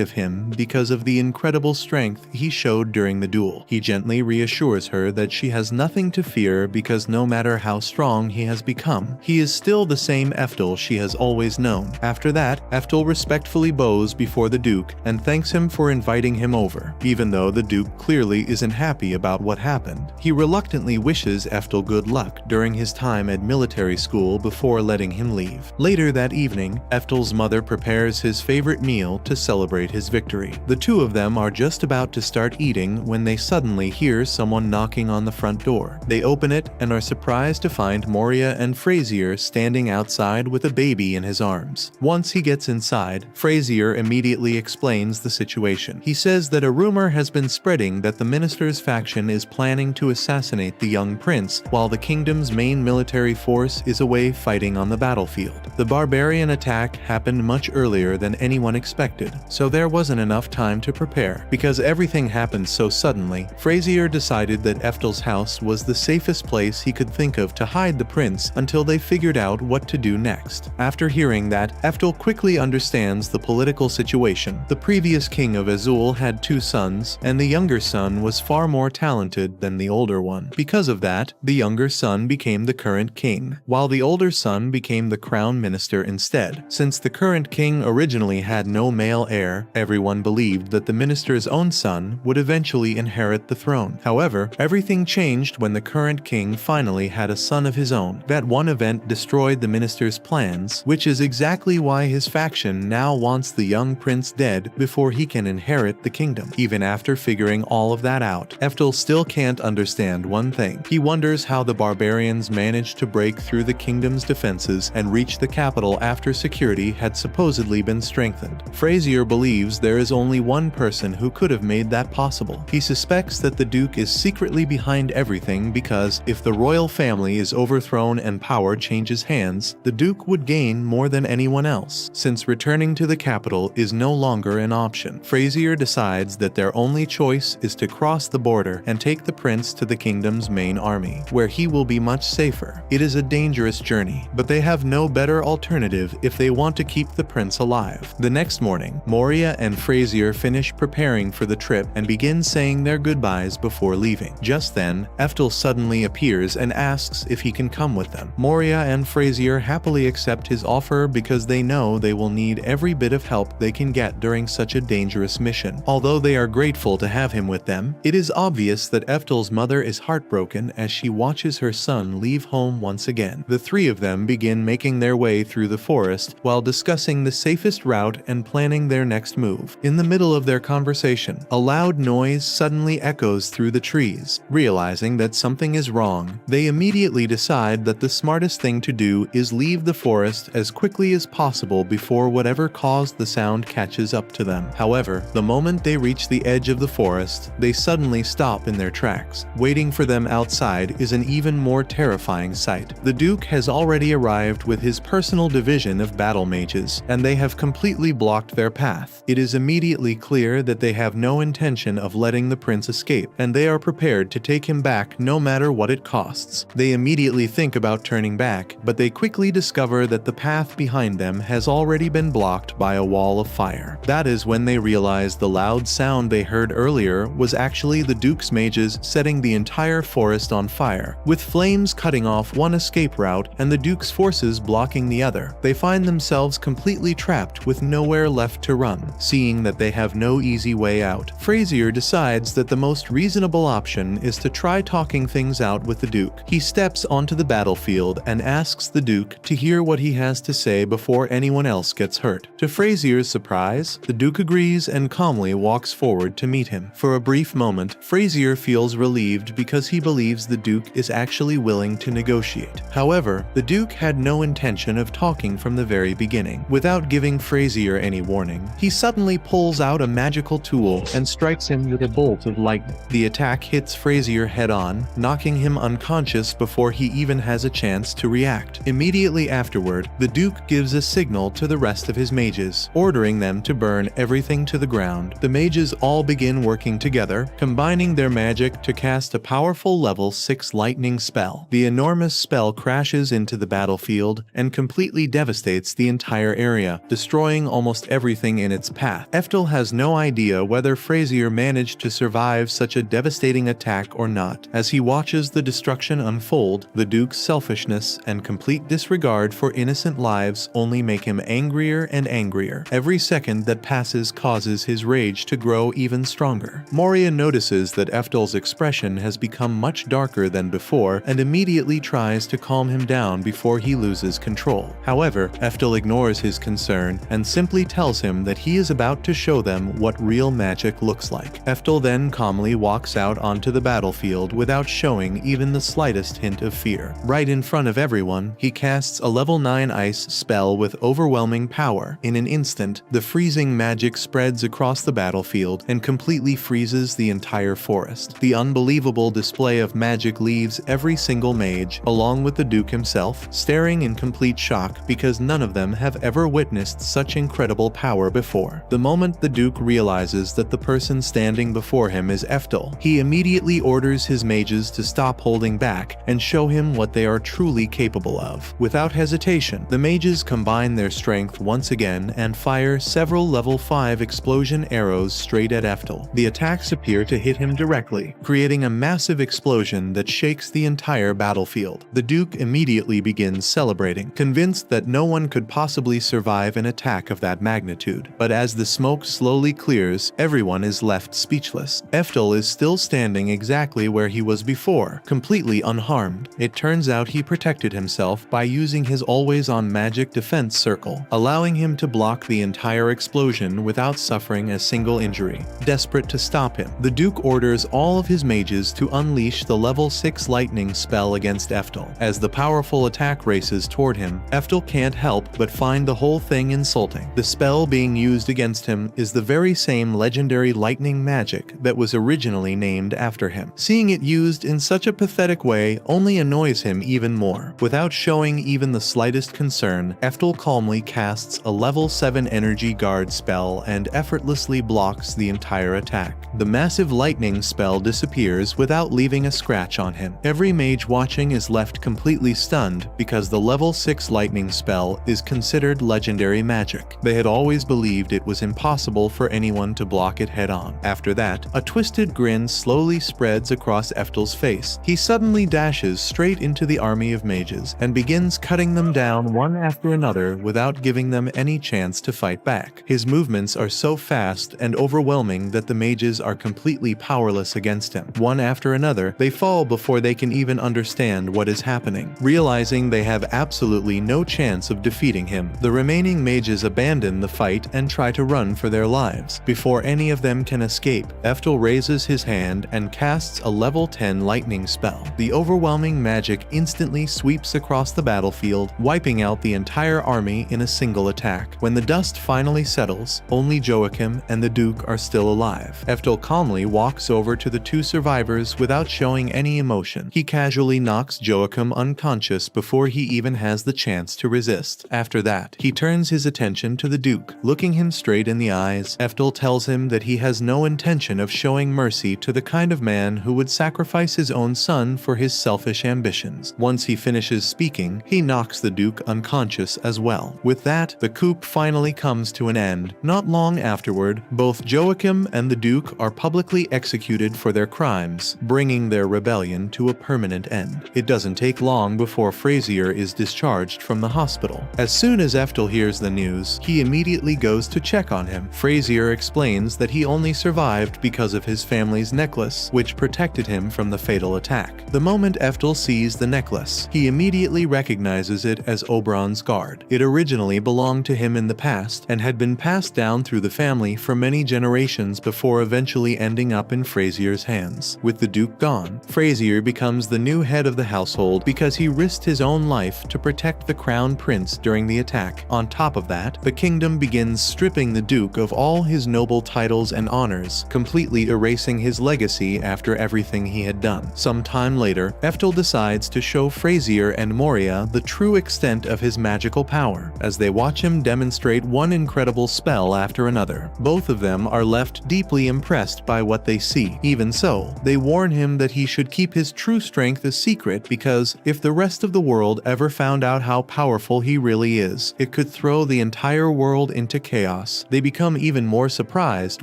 [SPEAKER 1] of him because of the incredible strength he showed during the duel. He gently reassures her that she has nothing to fear because no matter how strong he has become, he is still the same Ephtal she has always known. After that, Ephtal respectfully bows before the Duke and thanks him for inviting him over. Even though the Duke clearly isn't happy about what happened, he reluctantly wishes Ephtal good luck during his time at military school before letting him leave. Later that evening, Ephtal's mother prepares his favorite meal to celebrate his victory. The two of them are just about to start eating when they suddenly hear someone knocking on the front door. They open it and are surprised to find Moria and Frazier standing outside with a baby in his arms. Once he gets inside, Frazier immediately explains the situation. He says that a rumor has been spreading that the minister's faction is planning to assassinate the young prince while the kingdom's main military force is away fighting on the battlefield. The barbarian attack happened much earlier than anyone expected, so there wasn't enough time to prepare. Because everything happened so suddenly, Frazier decided that Ephtal's house was the safest place he could think of to hide the prince until they figured out what to do next. After hearing that, Ephtal quickly understands the political situation. The previous king of Azul had two sons, and the younger son was far more talented than the older one. Because of that, the younger son became the current king, while the older son became the crown minister instead. Since the current king originally had no male heir, everyone believed that the minister's own son would eventually inherit the throne. However, everything changed when the current king finally had a son of his own. That one event destroyed the minister's plans, which is exactly why his faction now wants the young prince dead before he can inherit the kingdom. Even after figuring all of that out, Ephtal still can't understand one thing. He wonders how the barbarians managed to break through the kingdom's defenses and reach the capital after security had supposedly been strengthened. Frazier believes there is only one person who could have made that possible. He suspects that the Duke is secretly behind everything because if the royal family is overthrown and power changes hands, the Duke would gain more than anyone else, since returning to the capital is no longer an option. Frazier decides that their only choice is to cross the border and take the prince to the kingdom's main army, where he will be much safer. It is a dangerous journey, but they have no better alternative if they want to keep the prince alive. The next morning, Moria and Frazier finish preparing for the trip and begin saying their goodbyes before leaving. Just then, Ephtal suddenly appears and asks if he can come with them. Moria and Frazier happily accept his offer because they know they will need every bit of help they can get during such a dangerous mission. Although they are grateful to have him with them, it is obvious that Ephtal's mother is heartbroken as she watches her son leave home once again. The three of them begin making their way through the forest while discussing the safest route and planning their next move. In the middle of their conversation, a loud noise suddenly echoes through the trees. Realizing that something is wrong, they immediately decide that the smartest thing to do is leave the forest as quickly as possible before whatever caused the sound catches up to them. However, the moment they reach the edge of the forest, they suddenly stop in their tracks. Waiting for them outside is an even more terrifying sight. The Duke has already arrived with his personal division of battle mages, and they have completely blocked their path. It is immediately clear that they have no intention of letting the prince escape, and they are prepared to take him back no matter what it costs. They immediately think about turning back, but they quickly discover that the path behind them has already been blocked by a wall of fire. That is when they realize the loud sound they heard earlier was actually the Duke's mages setting the entire forest on fire, with flames cutting off one escape route and the Duke's forces blocking the other. They find themselves completely trapped with nowhere left to run. Seeing that they have no easy way out, Frazier decides that the most reasonable option is to try talking things out with the Duke. He steps onto the battlefield and asks the Duke to hear what he has to say before anyone else gets hurt. To Frazier's surprise, the Duke agrees and calmly walks forward to meet him. For a brief moment, Frazier feels relieved because he believes the Duke is actually willing to negotiate. However, the Duke had no intention of talking from the very beginning. Without giving Frazier any warning, he suddenly pulls out a magical tool and strikes him with a bolt of lightning. The attack hits Frazier head-on, knocking him unconscious before he even has a chance to react. Immediately afterward, the Duke gives a signal to the rest of his mages, ordering them to burn everything to the ground. The mages all begin working together, combining their magic to cast a powerful level 6 lightning spell. The enormous spell crashes into the battlefield and completely devastates the entire area, destroying almost everything in its path. Ephtal has no idea whether Frazier managed to survive such a devastating attack or not. As he watches the destruction unfold, the Duke's selfishness and complete disregard for innocent lives only make him angrier and angrier. Every second that passes causes his rage to grow even stronger. Moria notices that Ephtal's expression has become much darker than before and immediately tries to calm him down before he loses control. However, Ephtal ignores his concern and simply tells him that he is about to show them what real magic looks like. Ephtal then calmly walks out onto the battlefield without showing even the slightest hint of fear. Right in front of everyone, he casts a level 9 ice spell with overwhelming power. In an instant, the freezing magic spreads across the battlefield and completely freezes the entire forest. The unbelievable display of magic leaves every single mage, along with the Duke himself, staring in complete shock because none of them have ever witnessed such incredible power before. The moment the Duke realizes that the person standing before him is Ephtal, he immediately orders his mages to stop holding back and show him what they are truly capable of. Without hesitation, the mages combine their strength once again and fire several level 5 explosion arrows straight at Ephtal. The attacks appear to hit him directly, creating a massive explosion that shakes the entire battlefield. The Duke immediately begins celebrating, convinced that no one could possibly survive an attack of that magnitude. But as the smoke slowly clears, everyone is left speechless. Ephtal is still standing exactly where he was before, completely unharmed. It turns out he protected himself by using his always-on magic defense circle, allowing him to block the entire explosion without suffering a single injury. Desperate to stop him, the Duke orders all of his mages to unleash the level 6 lightning spell against Ephtal. As the powerful attack races toward him, Ephtal can't help but find the whole thing insulting. The spell being used against him is the very same legendary lightning magic that was originally named after him. Seeing it used in such a pathetic way only annoys him even more. Without showing even the slightest concern, Ephtal calmly casts a level 7 energy guard spell and effortlessly blocks the entire attack. The massive lightning spell disappears without leaving a scratch on him. Every mage watching is left completely stunned because the level 6 lightning spell is considered legendary magic. They had always believed it was impossible for anyone to block it head-on. After that, a twisted grin slowly spreads across Ephtal's face. He suddenly dashes straight into the army of mages and begins cutting them down one after another without giving them any chance to fight back. His movements are so fast and overwhelming that the mages are completely powerless against him. One after another, they fall before they can even understand what is happening. Realizing they have absolutely no chance of defeating him, the remaining mages abandon the fight and try to run for their lives. Before any of them can escape, Ephtal raises his hand and casts a level 10 lightning spell. The overwhelming magic instantly sweeps across the battlefield, wiping out the entire army in a single attack. When the dust finally settles, only Joachim and the Duke are still alive. Ephtal calmly walks over to the two survivors without showing any emotion. He casually knocks Joachim unconscious before he even has the chance to resist. After that, he turns his attention to the Duke. Looking him straight in the eyes, Ephtal tells him that he has no intention of showing mercy to the kind of man who would sacrifice his own son for his selfish ambitions. Once he finishes speaking, he knocks the Duke unconscious as well. With that, the coup finally comes to an end. Not long afterward, both Joachim and the Duke are publicly executed for their crimes, bringing their rebellion to a permanent end. It doesn't take long before Frazier is discharged from the hospital. As soon as Ephtal hears the news, he immediately goes to check on him. Frazier explains that he only survived because of his family's necklace, which protected him from the fatal attack. The moment Ephtal sees the necklace, he immediately recognizes it as Oberon's guard. It originally belonged to him in the past and had been passed down through the family for many generations before eventually ending up in Frazier's hands. With the Duke gone, Frazier becomes the new head of the household because he risked his own life to protect the crown prince during the attack. On top of that, the kingdom begins stripping the Duke of all his noble titles and honors, completely erasing his legacy after everything he had done. Some time later, Ephtal decides to show Frazier and Moria the true extent of his magic magical power, as they watch him demonstrate one incredible spell after another. Both of them are left deeply impressed by what they see. Even so, they warn him that he should keep his true strength a secret because if the rest of the world ever found out how powerful he really is, it could throw the entire world into chaos. They become even more surprised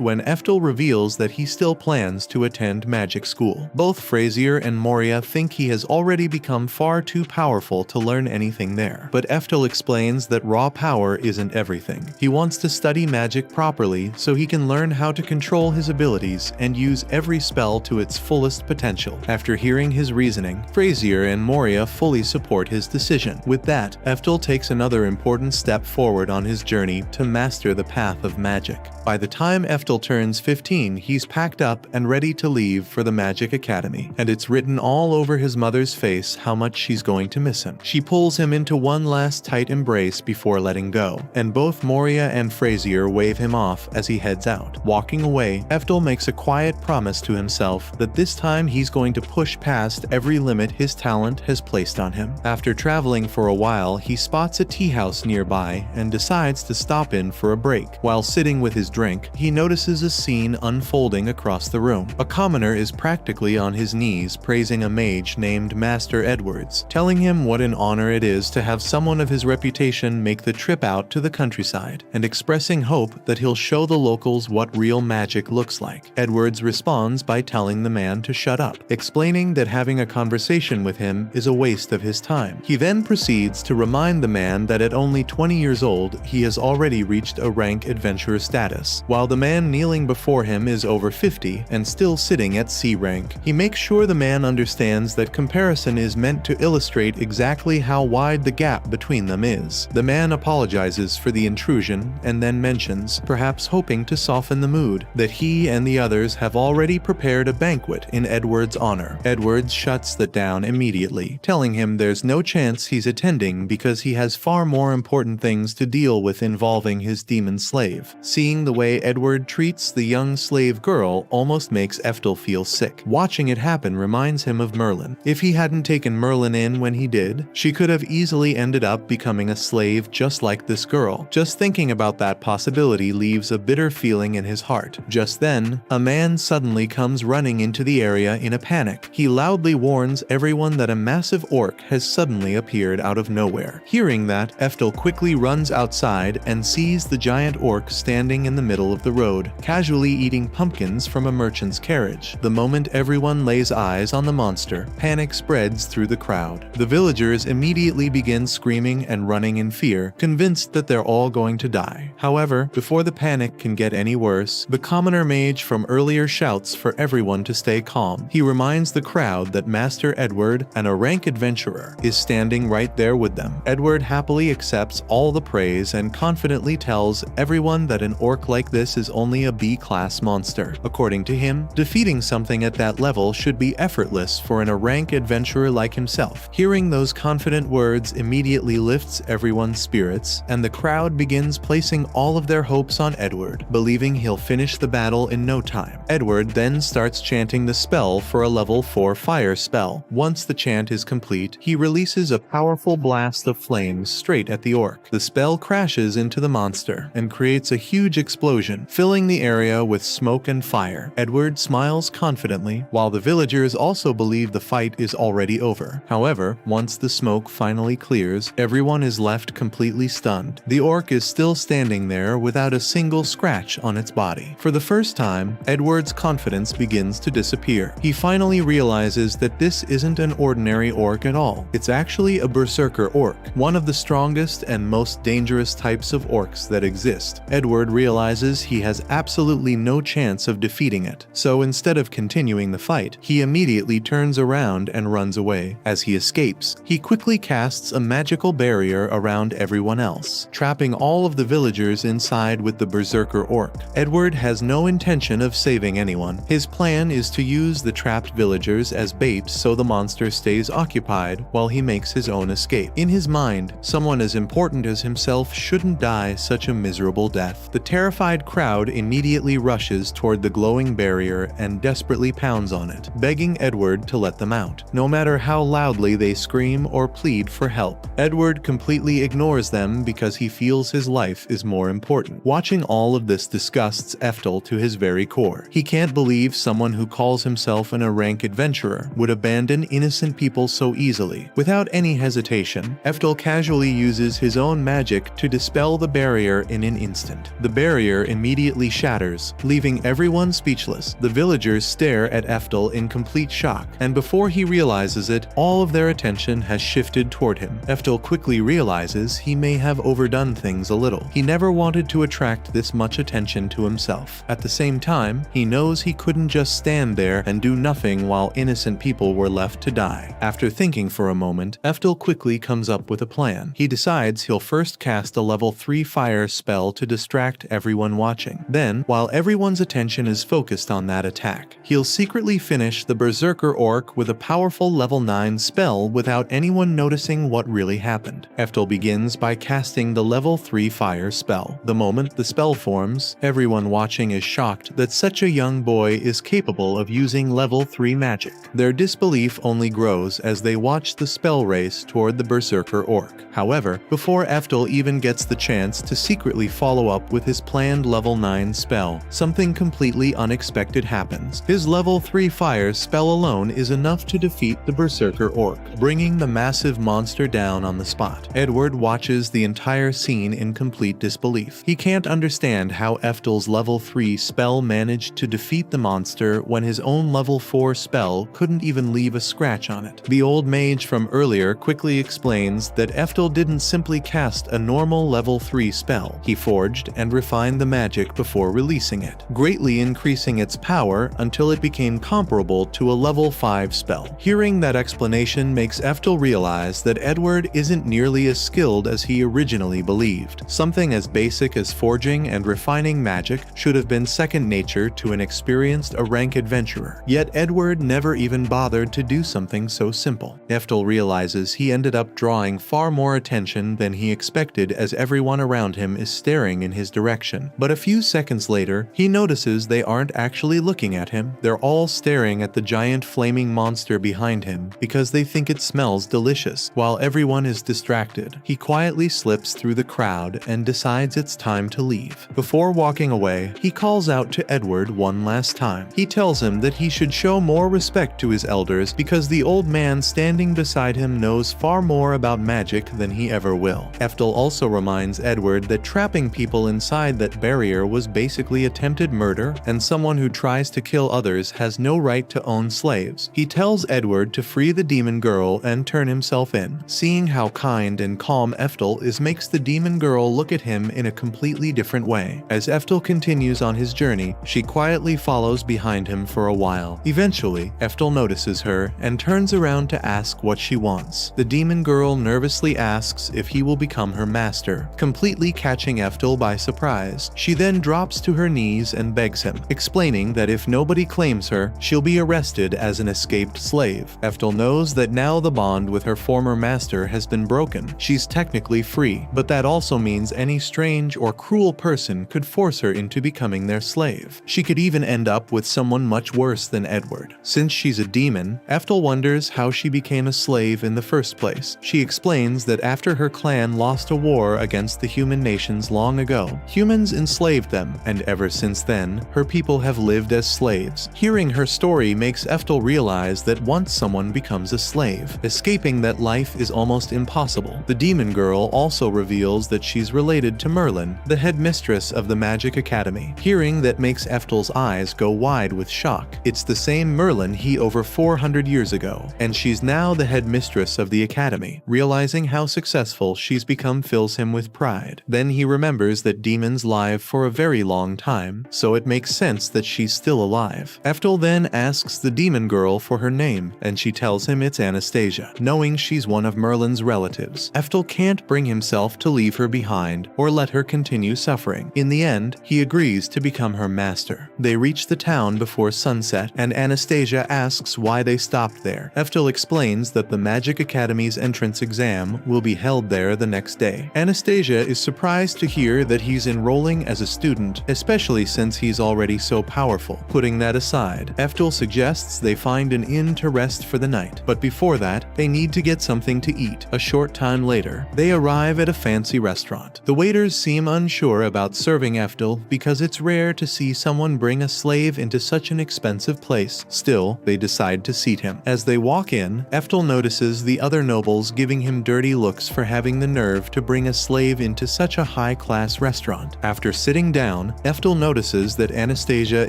[SPEAKER 1] when Ephtal reveals that he still plans to attend magic school. Both Frazier and Moria think he has already become far too powerful to learn anything there, but Ephtal explains that raw power isn't everything. He wants to study magic properly so he can learn how to control his abilities and use every spell to its fullest potential. After hearing his reasoning, Frazier and Moria fully support his decision. With that, Ephtal takes another important step forward on his journey to master the path of magic. By the time Ephtal turns 15, he's packed up and ready to leave for the Magic Academy, and it's written all over his mother's face how much she's going to miss him. She pulls him into one last tight embrace before letting go, and both Moria and Frazier wave him off as he heads out. Walking away, Ephtal makes a quiet promise to himself that this time he's going to push past every limit his talent has placed on him. After traveling for a while, he spots a tea house nearby and decides to stop in for a break. While sitting with his drink, he notices a scene unfolding across the room. A commoner is practically on his knees praising a mage named Master Edwards, telling him what an honor it is to have someone of his reputation make the trip out to the countryside, and expressing hope that he'll show the locals what real magic looks like. Edwards responds by telling the man to shut up, explaining that having a conversation with him is a waste of his time. He then proceeds to remind the man that at only 20 years old, he has already reached a rank adventurer status, while the man kneeling before him is over 50 and still sitting at C rank. He makes sure the man understands that comparison is meant to illustrate exactly how wide the gap between them is. The man apologizes for the intrusion and then mentions, perhaps hoping to soften the mood, that he and the others have already prepared a banquet in Edward's honor. Edwards shuts that down immediately, telling him there's no chance he's attending because he has far more important things to deal with involving his demon slave. Seeing the way Edward treats the young slave girl almost makes Ephtal feel sick. Watching it happen reminds him of Merlin. If he hadn't taken Merlin in when he did, she could have easily ended up becoming a slave just like this girl. Just thinking about that possibility leaves a bitter feeling in his heart. Just then, a man suddenly comes running into the area in a panic. He loudly warns everyone that a massive orc has suddenly appeared out of nowhere. Hearing that, Ephtal quickly runs outside and sees the giant orc standing in the middle of the road, casually eating pumpkins from a merchant's carriage. The moment everyone lays eyes on the monster, panic spreads through the crowd. The villagers immediately begin screaming and running in fear, convinced that they're all going to die. However, before the panic can get any worse, the commoner mage from earlier shouts for everyone to stay calm. He reminds the crowd that Master Edward, and a rank adventurer, is standing right there with them. Edward happily accepts all the praise and confidently tells everyone that an orc like this is only a B-class monster. According to him, defeating something at that level should be effortless for a rank adventurer like himself. Hearing those confident words immediately lifts everyone's spirits, and the crowd begins placing all of their hopes on Edward, believing he'll finish the battle in no time. Edward then starts chanting the spell for a level 4 fire spell. Once the chant is complete, he releases a powerful blast of flames straight at the orc. The spell crashes into the monster and creates a huge explosion, filling the area with smoke and fire. Edward smiles confidently, while the villagers also believe the fight is already over. However, once the smoke finally clears, everyone is left completely stunned. The orc is still standing there without a single scratch on its body. For the first time, Edward's confidence begins to disappear. He finally realizes that this isn't an ordinary orc at all. It's actually a berserker orc, one of the strongest and most dangerous types of orcs that exist. Edward realizes he has absolutely no chance of defeating it, so instead of continuing the fight, he immediately turns around and runs away. As he escapes, he quickly casts a magical barrier around everyone else, trapping all of the villagers inside with the berserker orc. Edward has no intention of saving anyone. His plan is to use the trapped villagers as bait so the monster stays occupied while he makes his own escape. In his mind, someone as important as himself shouldn't die such a miserable death. The terrified crowd immediately rushes toward the glowing barrier and desperately pounds on it, begging Edward to let them out, no matter how loudly they scream or plead for help. Edward completely ignores them because he feels his life is more important. Watching all of this disgusts Ephtal to his very core. He can't believe someone who calls himself an rank adventurer would abandon innocent people so easily. Without any hesitation, Ephtal casually uses his own magic to dispel the barrier in an instant. The barrier immediately shatters, leaving everyone speechless. The villagers stare at Ephtal in complete shock, and before he realizes it, all of their attention has shifted toward him. Ephtal quickly realizes he may have overdone things a little. He never wanted to attract this much attention to himself. At the same time, he knows he couldn't just stand there and do nothing while innocent people were left to die. After thinking for a moment, Ephtal quickly comes up with a plan. He decides he'll first cast a level 3 fire spell to distract everyone watching. Then, while everyone's attention is focused on that attack, he'll secretly finish the Berserker Orc with a powerful level 9 spell without anyone noticing what really happened. Ephtal begins by casting the level 3 fire spell. The moment the spell forms, everyone watching is shocked that such a young boy is capable of using level 3 magic. Their disbelief only grows as they watch the spell race toward the Berserker Orc. However, before Ephtal even gets the chance to secretly follow up with his planned level 9 spell, something completely unexpected happens. His level 3 fire spell alone is enough to defeat the Berserker Orc, bringing the massive monster down on the spot. Edward watches the entire scene in complete disbelief. He can't understand how Ephtal's level 3 spell managed to defeat the monster when his own level 4 spell couldn't even leave a scratch on it. The old mage from earlier quickly explains that Ephtal didn't simply cast a normal level 3 spell. He forged and refined the magic before releasing it, greatly increasing its power until it became comparable to a level 5 spell. Hearing that explanation makes Ephtal realize that Edward isn't nearly as skilled as he originally believed. Something as basic as forging and refining magic should have been second nature to an experienced rank adventurer. Yet Edward never even bothered to do something so simple. Ephtal realizes he ended up drawing far more attention than he expected as everyone around him is staring in his direction. But a few seconds later, he notices they aren't actually looking at him. They're all staring at the giant flaming monster behind him because they think it smells delicious. While everyone is distracted, he quietly slips through the crowd and decides it's time to leave. Before walking away, he calls out to Edward one last time. He tells him that he should show more respect to his elders because the old man standing beside him knows far more about magic than he ever will. Ephtal also reminds Edward that trapping people inside that barrier was basically attempted murder, and someone who tries to kill others has no right to own slaves. He tells Edward to free the demon girl and turn himself in. Seeing how kind and calm Ephtal is makes the demon girl look at him in a completely different way. As Ephtal continues on his journey, she quietly follows behind him for a while. Eventually, Ephtal notices her and turns around to ask what she wants. The demon girl nervously asks if he will become her master, completely catching Ephtal by surprise. She then drops to her knees and begs him, explaining that if nobody claims her, she'll be arrested as an escaped slave. Ephtal knows that now the bond with her former master has been broken. She's technically free, but that also means any strange or cruel person could force her into becoming their slave. She could even end up with someone much worse than Edward. Since she's a demon, Ephtal wonders how she became a slave in the first place. She explains that after her clan lost a war against the human nations long ago, humans enslaved them, and ever since then, her people have lived as slaves. Hearing her story makes Ephtal realize that once someone becomes a slave, escaping that life is almost impossible. The demon girl also reveals that she's related to Merlin, the headmistress of the Magic Academy. Hearing that makes Ephtal's eyes go wide with shock. It's the same Merlin he over 400 years ago, and she's now the headmistress of the academy. Realizing how successful she's become fills him with pride. Then he remembers that demons live for a very long time, so it makes sense that she's still alive. Ephtal then asks the demon girl for her name, and she tells him it's Anastasia. Knowing she's one of Merlin's relatives, Ephtal can't bring himself to leave her behind or let her continue suffering. In the end, he agrees to become her master. They reach the town before sunset, and Anastasia asks why they stopped there. Ephtal explains that the Magic Academy's entrance exam will be held there the next day. Anastasia is surprised to hear that he's enrolling as a student, especially since he's already so powerful. Putting that aside, Ephtal suggests they find an inn to rest for the night. But before that, they need to get something to eat. A short short time later, they arrive at a fancy restaurant. The waiters seem unsure about serving Ephtal because it's rare to see someone bring a slave into such an expensive place. Still, they decide to seat him. As they walk in, Ephtal notices the other nobles giving him dirty looks for having the nerve to bring a slave into such a high-class restaurant. After sitting down, Ephtal notices that Anastasia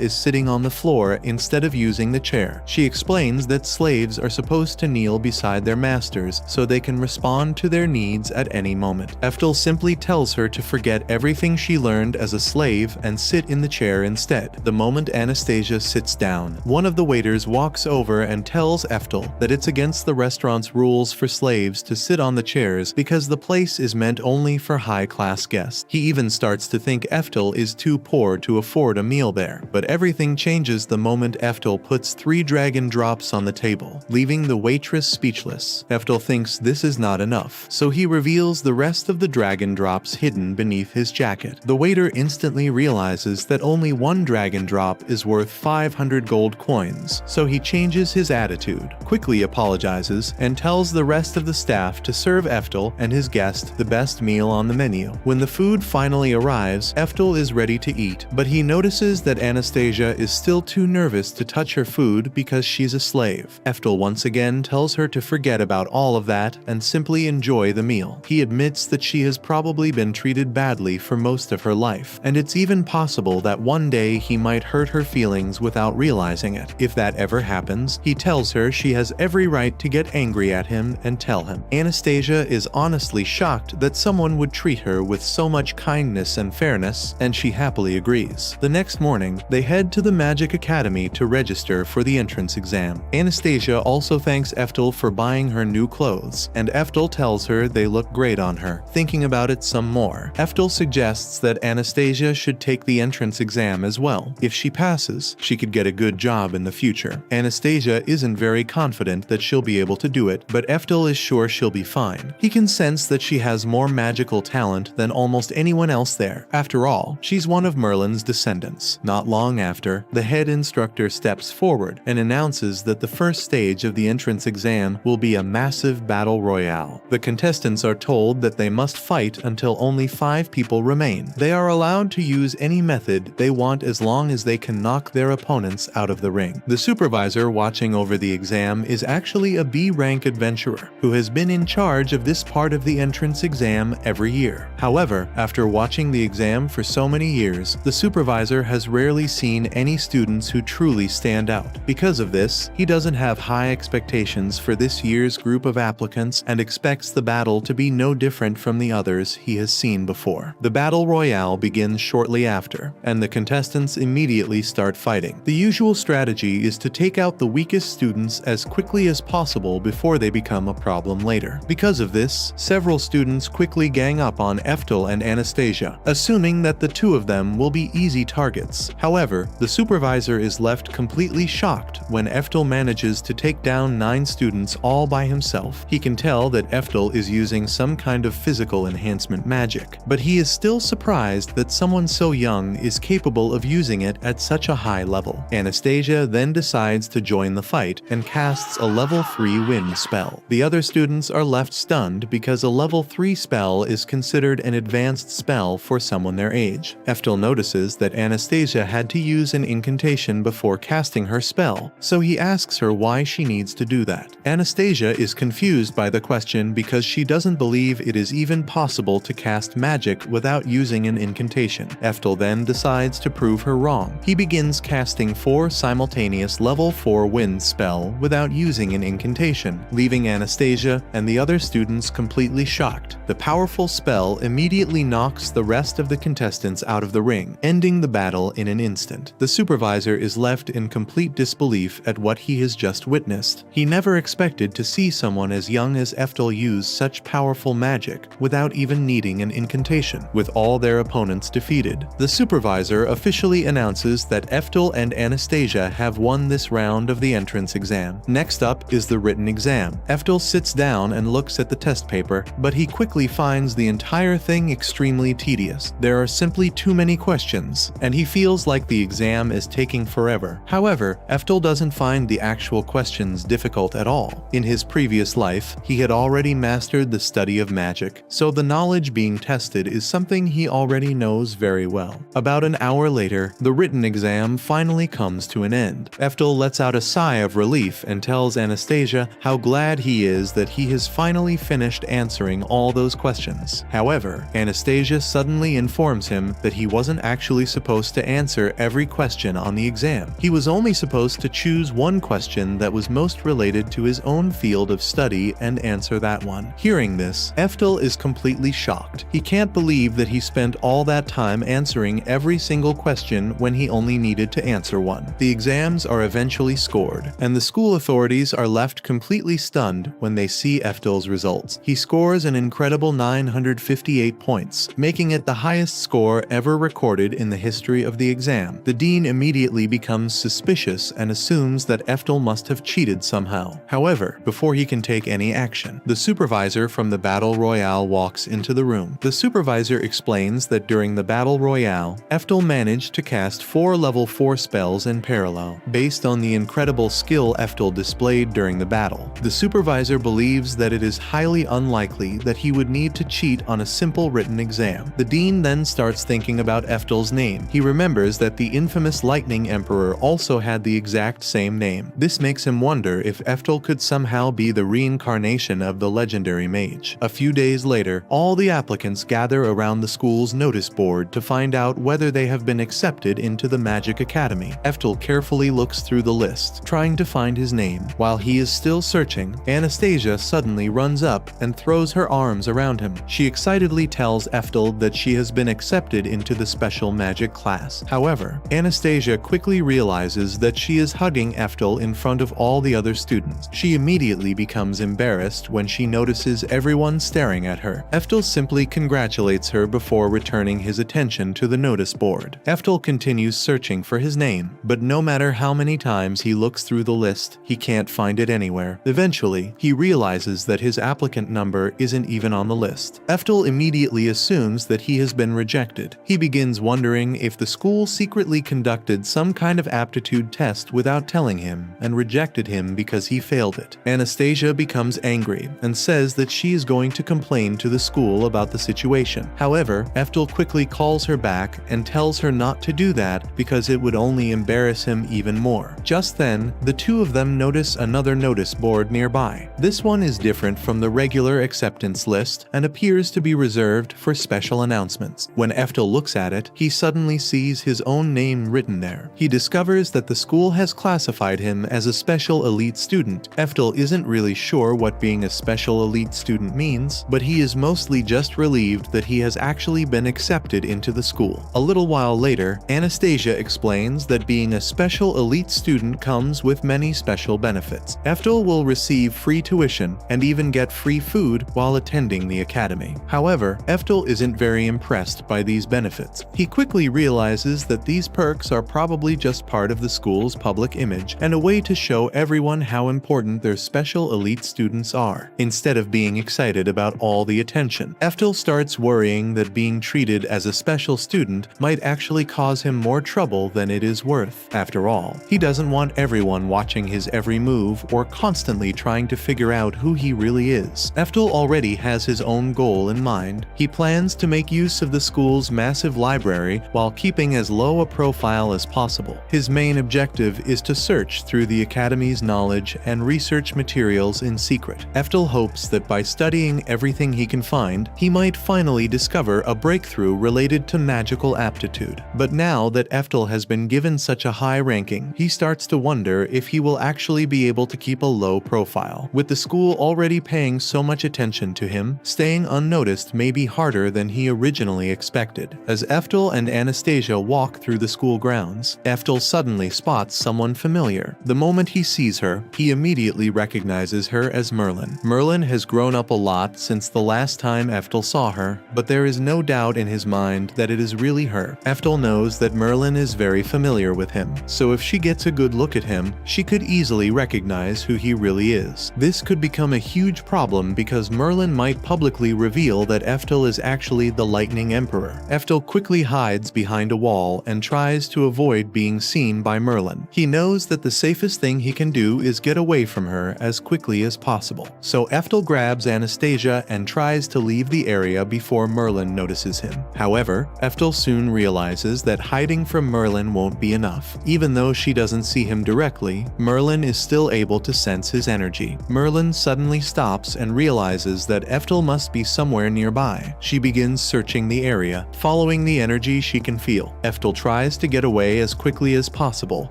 [SPEAKER 1] is sitting on the floor instead of using the chair. She explains that slaves are supposed to kneel beside their masters so they can respond to their needs at any moment. Ephtal simply tells her to forget everything she learned as a slave and sit in the chair instead. The moment Anastasia sits down, one of the waiters walks over and tells Ephtal that it's against the restaurant's rules for slaves to sit on the chairs because the place is meant only for high-class guests. He even starts to think Ephtal is too poor to afford a meal there. But everything changes the moment Ephtal puts 3 dragon drops on the table, leaving the waitress speechless. Ephtal thinks this is not enough, so he reveals the rest of the dragon drops hidden beneath his jacket. The waiter instantly realizes that only 1 dragon drop is worth 500 gold coins, so he changes his attitude, quickly apologizes, and tells the rest of the staff to serve Ephtal and his guest the best meal on the menu. When the food finally arrives, Ephtal is ready to eat, but he notices that Anastasia is still too nervous to touch her food because she's a slave. Ephtal once again tells her to forget about all of that and simply enjoy the meal. He admits that she has probably been treated badly for most of her life, and it's even possible that one day he might hurt her feelings without realizing it. If that ever happens, he tells her she has every right to get angry at him and tell him. Anastasia is honestly shocked that someone would treat her with so much kindness and fairness, and she happily agrees. The next morning, they head to the Magic Academy to register for the entrance exam. Anastasia also thanks Ephtal for buying her new clothes, and Ephtal tells her they look great on her. Thinking about it some more, Ephtal suggests that Anastasia should take the entrance exam as well. If she passes, she could get a good job in the future. Anastasia isn't very confident that she'll be able to do it, but Ephtal is sure she'll be fine. He can sense that she has more magical talent than almost anyone else there. After all, she's one of Merlin's descendants. Not long after, the head instructor steps forward and announces that the first stage of the entrance exam will be a massive battle royale. The contestants are told that they must fight until only 5 people remain. They are allowed to use any method they want as long as they can knock their opponents out of the ring. The supervisor watching over the exam is actually a B-rank adventurer who has been in charge of this part of the entrance exam every year. However, after watching the exam for so many years, the supervisor has rarely seen any students who truly stand out. Because of this, he doesn't have high expectations for this year's group of applicants and expects the battle to be no different from the others he has seen before. The battle royale begins shortly after, and the contestants immediately start fighting. The usual strategy is to take out the weakest students as quickly as possible before they become a problem later. Because of this, several students quickly gang up on Ephtal and Anastasia, assuming that the two of them will be easy targets. However, the supervisor is left completely shocked when Ephtal manages to take down 9 students all by himself. He can tell that Ephtal is using some kind of physical enhancement magic, but he is still surprised that someone so young is capable of using it at such a high level. Anastasia then decides to join the fight and casts a level 3 wind spell. The other students are left stunned because a level 3 spell is considered an advanced spell for someone their age. Ephtal notices that Anastasia had to use an incantation before casting her spell, so he asks her why she needs to do that. Anastasia is confused by the question because she doesn't believe it is even possible to cast magic without using an incantation. Ephtal then decides to prove her wrong. He begins casting 4 simultaneous level 4 wind spell without using an incantation, leaving Anastasia and the other students completely shocked. The powerful spell immediately knocks the rest of the contestants out of the ring, ending the battle in an instant. The supervisor is left in complete disbelief at what he has just witnessed. He never expected to see someone as young as Ephtal use such powerful magic without even needing an incantation. With all their opponents defeated, the supervisor officially announces that Ephtal and Anastasia have won this round of the entrance exam. Next up is the written exam. Ephtal sits down and looks at the test paper, but he quickly finds the entire thing extremely tedious. There are simply too many questions, and he feels like the exam is taking forever. However, Ephtal doesn't find the actual questions difficult at all. In his previous life, he had already already mastered the study of magic, so the knowledge being tested is something he already knows very well. About an hour later, the written exam finally comes to an end. Ephtal lets out a sigh of relief and tells Anastasia how glad he is that he has finally finished answering all those questions. However, Anastasia suddenly informs him that he wasn't actually supposed to answer every question on the exam. He was only supposed to choose one question that was most related to his own field of study and answer that one. Hearing this, Ephtal is completely shocked. He can't believe that he spent all that time answering every single question when he only needed to answer one. The exams are eventually scored, and the school authorities are left completely stunned when they see Ephtal's results. He scores an incredible 958 points, making it the highest score ever recorded in the history of the exam. The dean immediately becomes suspicious and assumes that Ephtal must have cheated somehow. However, before he can take any action, the supervisor from the Battle Royale walks into the room. The supervisor explains that during the Battle Royale, Ephtal managed to cast 4 level 4 spells in parallel, based on the incredible skill Ephtal displayed during the battle. The supervisor believes that it is highly unlikely that he would need to cheat on a simple written exam. The dean then starts thinking about Ephtal's name. He remembers that the infamous Lightning Emperor also had the exact same name. This makes him wonder if Ephtal could somehow be the reincarnation of the legendary mage. A few days later, all the applicants gather around the school's notice board to find out whether they have been accepted into the Magic Academy. Ephtal carefully looks through the list, trying to find his name. While he is still searching, Anastasia suddenly runs up and throws her arms around him. She excitedly tells Ephtal that she has been accepted into the special magic class. However, Anastasia quickly realizes that she is hugging Ephtal in front of all the other students. She immediately becomes embarrassed when she notices everyone staring at her. Ephtal simply congratulates her before returning his attention to the notice board. Ephtal continues searching for his name, but no matter how many times he looks through the list, he can't find it anywhere. Eventually, he realizes that his applicant number isn't even on the list. Ephtal immediately assumes that he has been rejected. He begins wondering if the school secretly conducted some kind of aptitude test without telling him and rejected him because he failed it. Anastasia becomes angry and says that she is going to complain to the school about the situation. However, Ephtal quickly calls her back and tells her not to do that because it would only embarrass him even more. Just then, the two of them notice another notice board nearby. This one is different from the regular acceptance list and appears to be reserved for special announcements. When Ephtal looks at it, he suddenly sees his own name written there. He discovers that the school has classified him as a special elite student. Ephtal isn't really sure what being a special elite student means, but he is mostly just relieved that he has actually been accepted into the school. A little while later, Anastasia explains that being a special elite student comes with many special benefits. Ephtal will receive free tuition and even get free food while attending the academy. However, Ephtal isn't very impressed by these benefits. He quickly realizes that these perks are probably just part of the school's public image and a way to show everyone how important their special elite students are, instead of being excited about all the attention. Ephtal starts worrying that being treated as a special student might actually cause him more trouble than it is worth. After all, he doesn't want everyone watching his every move or constantly trying to figure out who he really is. Ephtal already has his own goal in mind. He plans to make use of the school's massive library while keeping as low a profile as possible. His main objective is to search through the academy's knowledge and research materials in secret. Ephtal hopes that by studying everything he can find, he might finally discover a breakthrough related to magical aptitude. But now that Ephtal has been given such a high ranking, he starts to wonder if he will actually be able to keep a low profile. With the school already paying so much attention to him, staying unnoticed may be harder than he originally expected. As Ephtal and Anastasia walk through the school grounds, Ephtal suddenly spots someone familiar. The moment he sees her, he immediately recognizes her as Merlin. Merlin has grown up a lot since the last time Ephtal saw her, but there is no doubt in his mind that it is really her. Ephtal knows that Merlin is very familiar with him, so if she gets a good look at him, she could easily recognize who he really is. This could become a huge problem because Merlin might publicly reveal that Ephtal is actually the Lightning Emperor. Ephtal quickly hides behind a wall and tries to avoid being seen by Merlin. He knows that the safest thing he can do is get away from her as quickly as possible. So Ephtal grabs Anastasia and tries to leave the area before Merlin notices him. However, Ephtal soon realizes that hiding from Merlin won't be enough. Even though she doesn't see him directly, Merlin is still able to sense his energy. Merlin suddenly stops and realizes that Ephtal must be somewhere nearby. She begins searching the area, following the energy she can feel. Ephtal tries to get away as quickly as possible,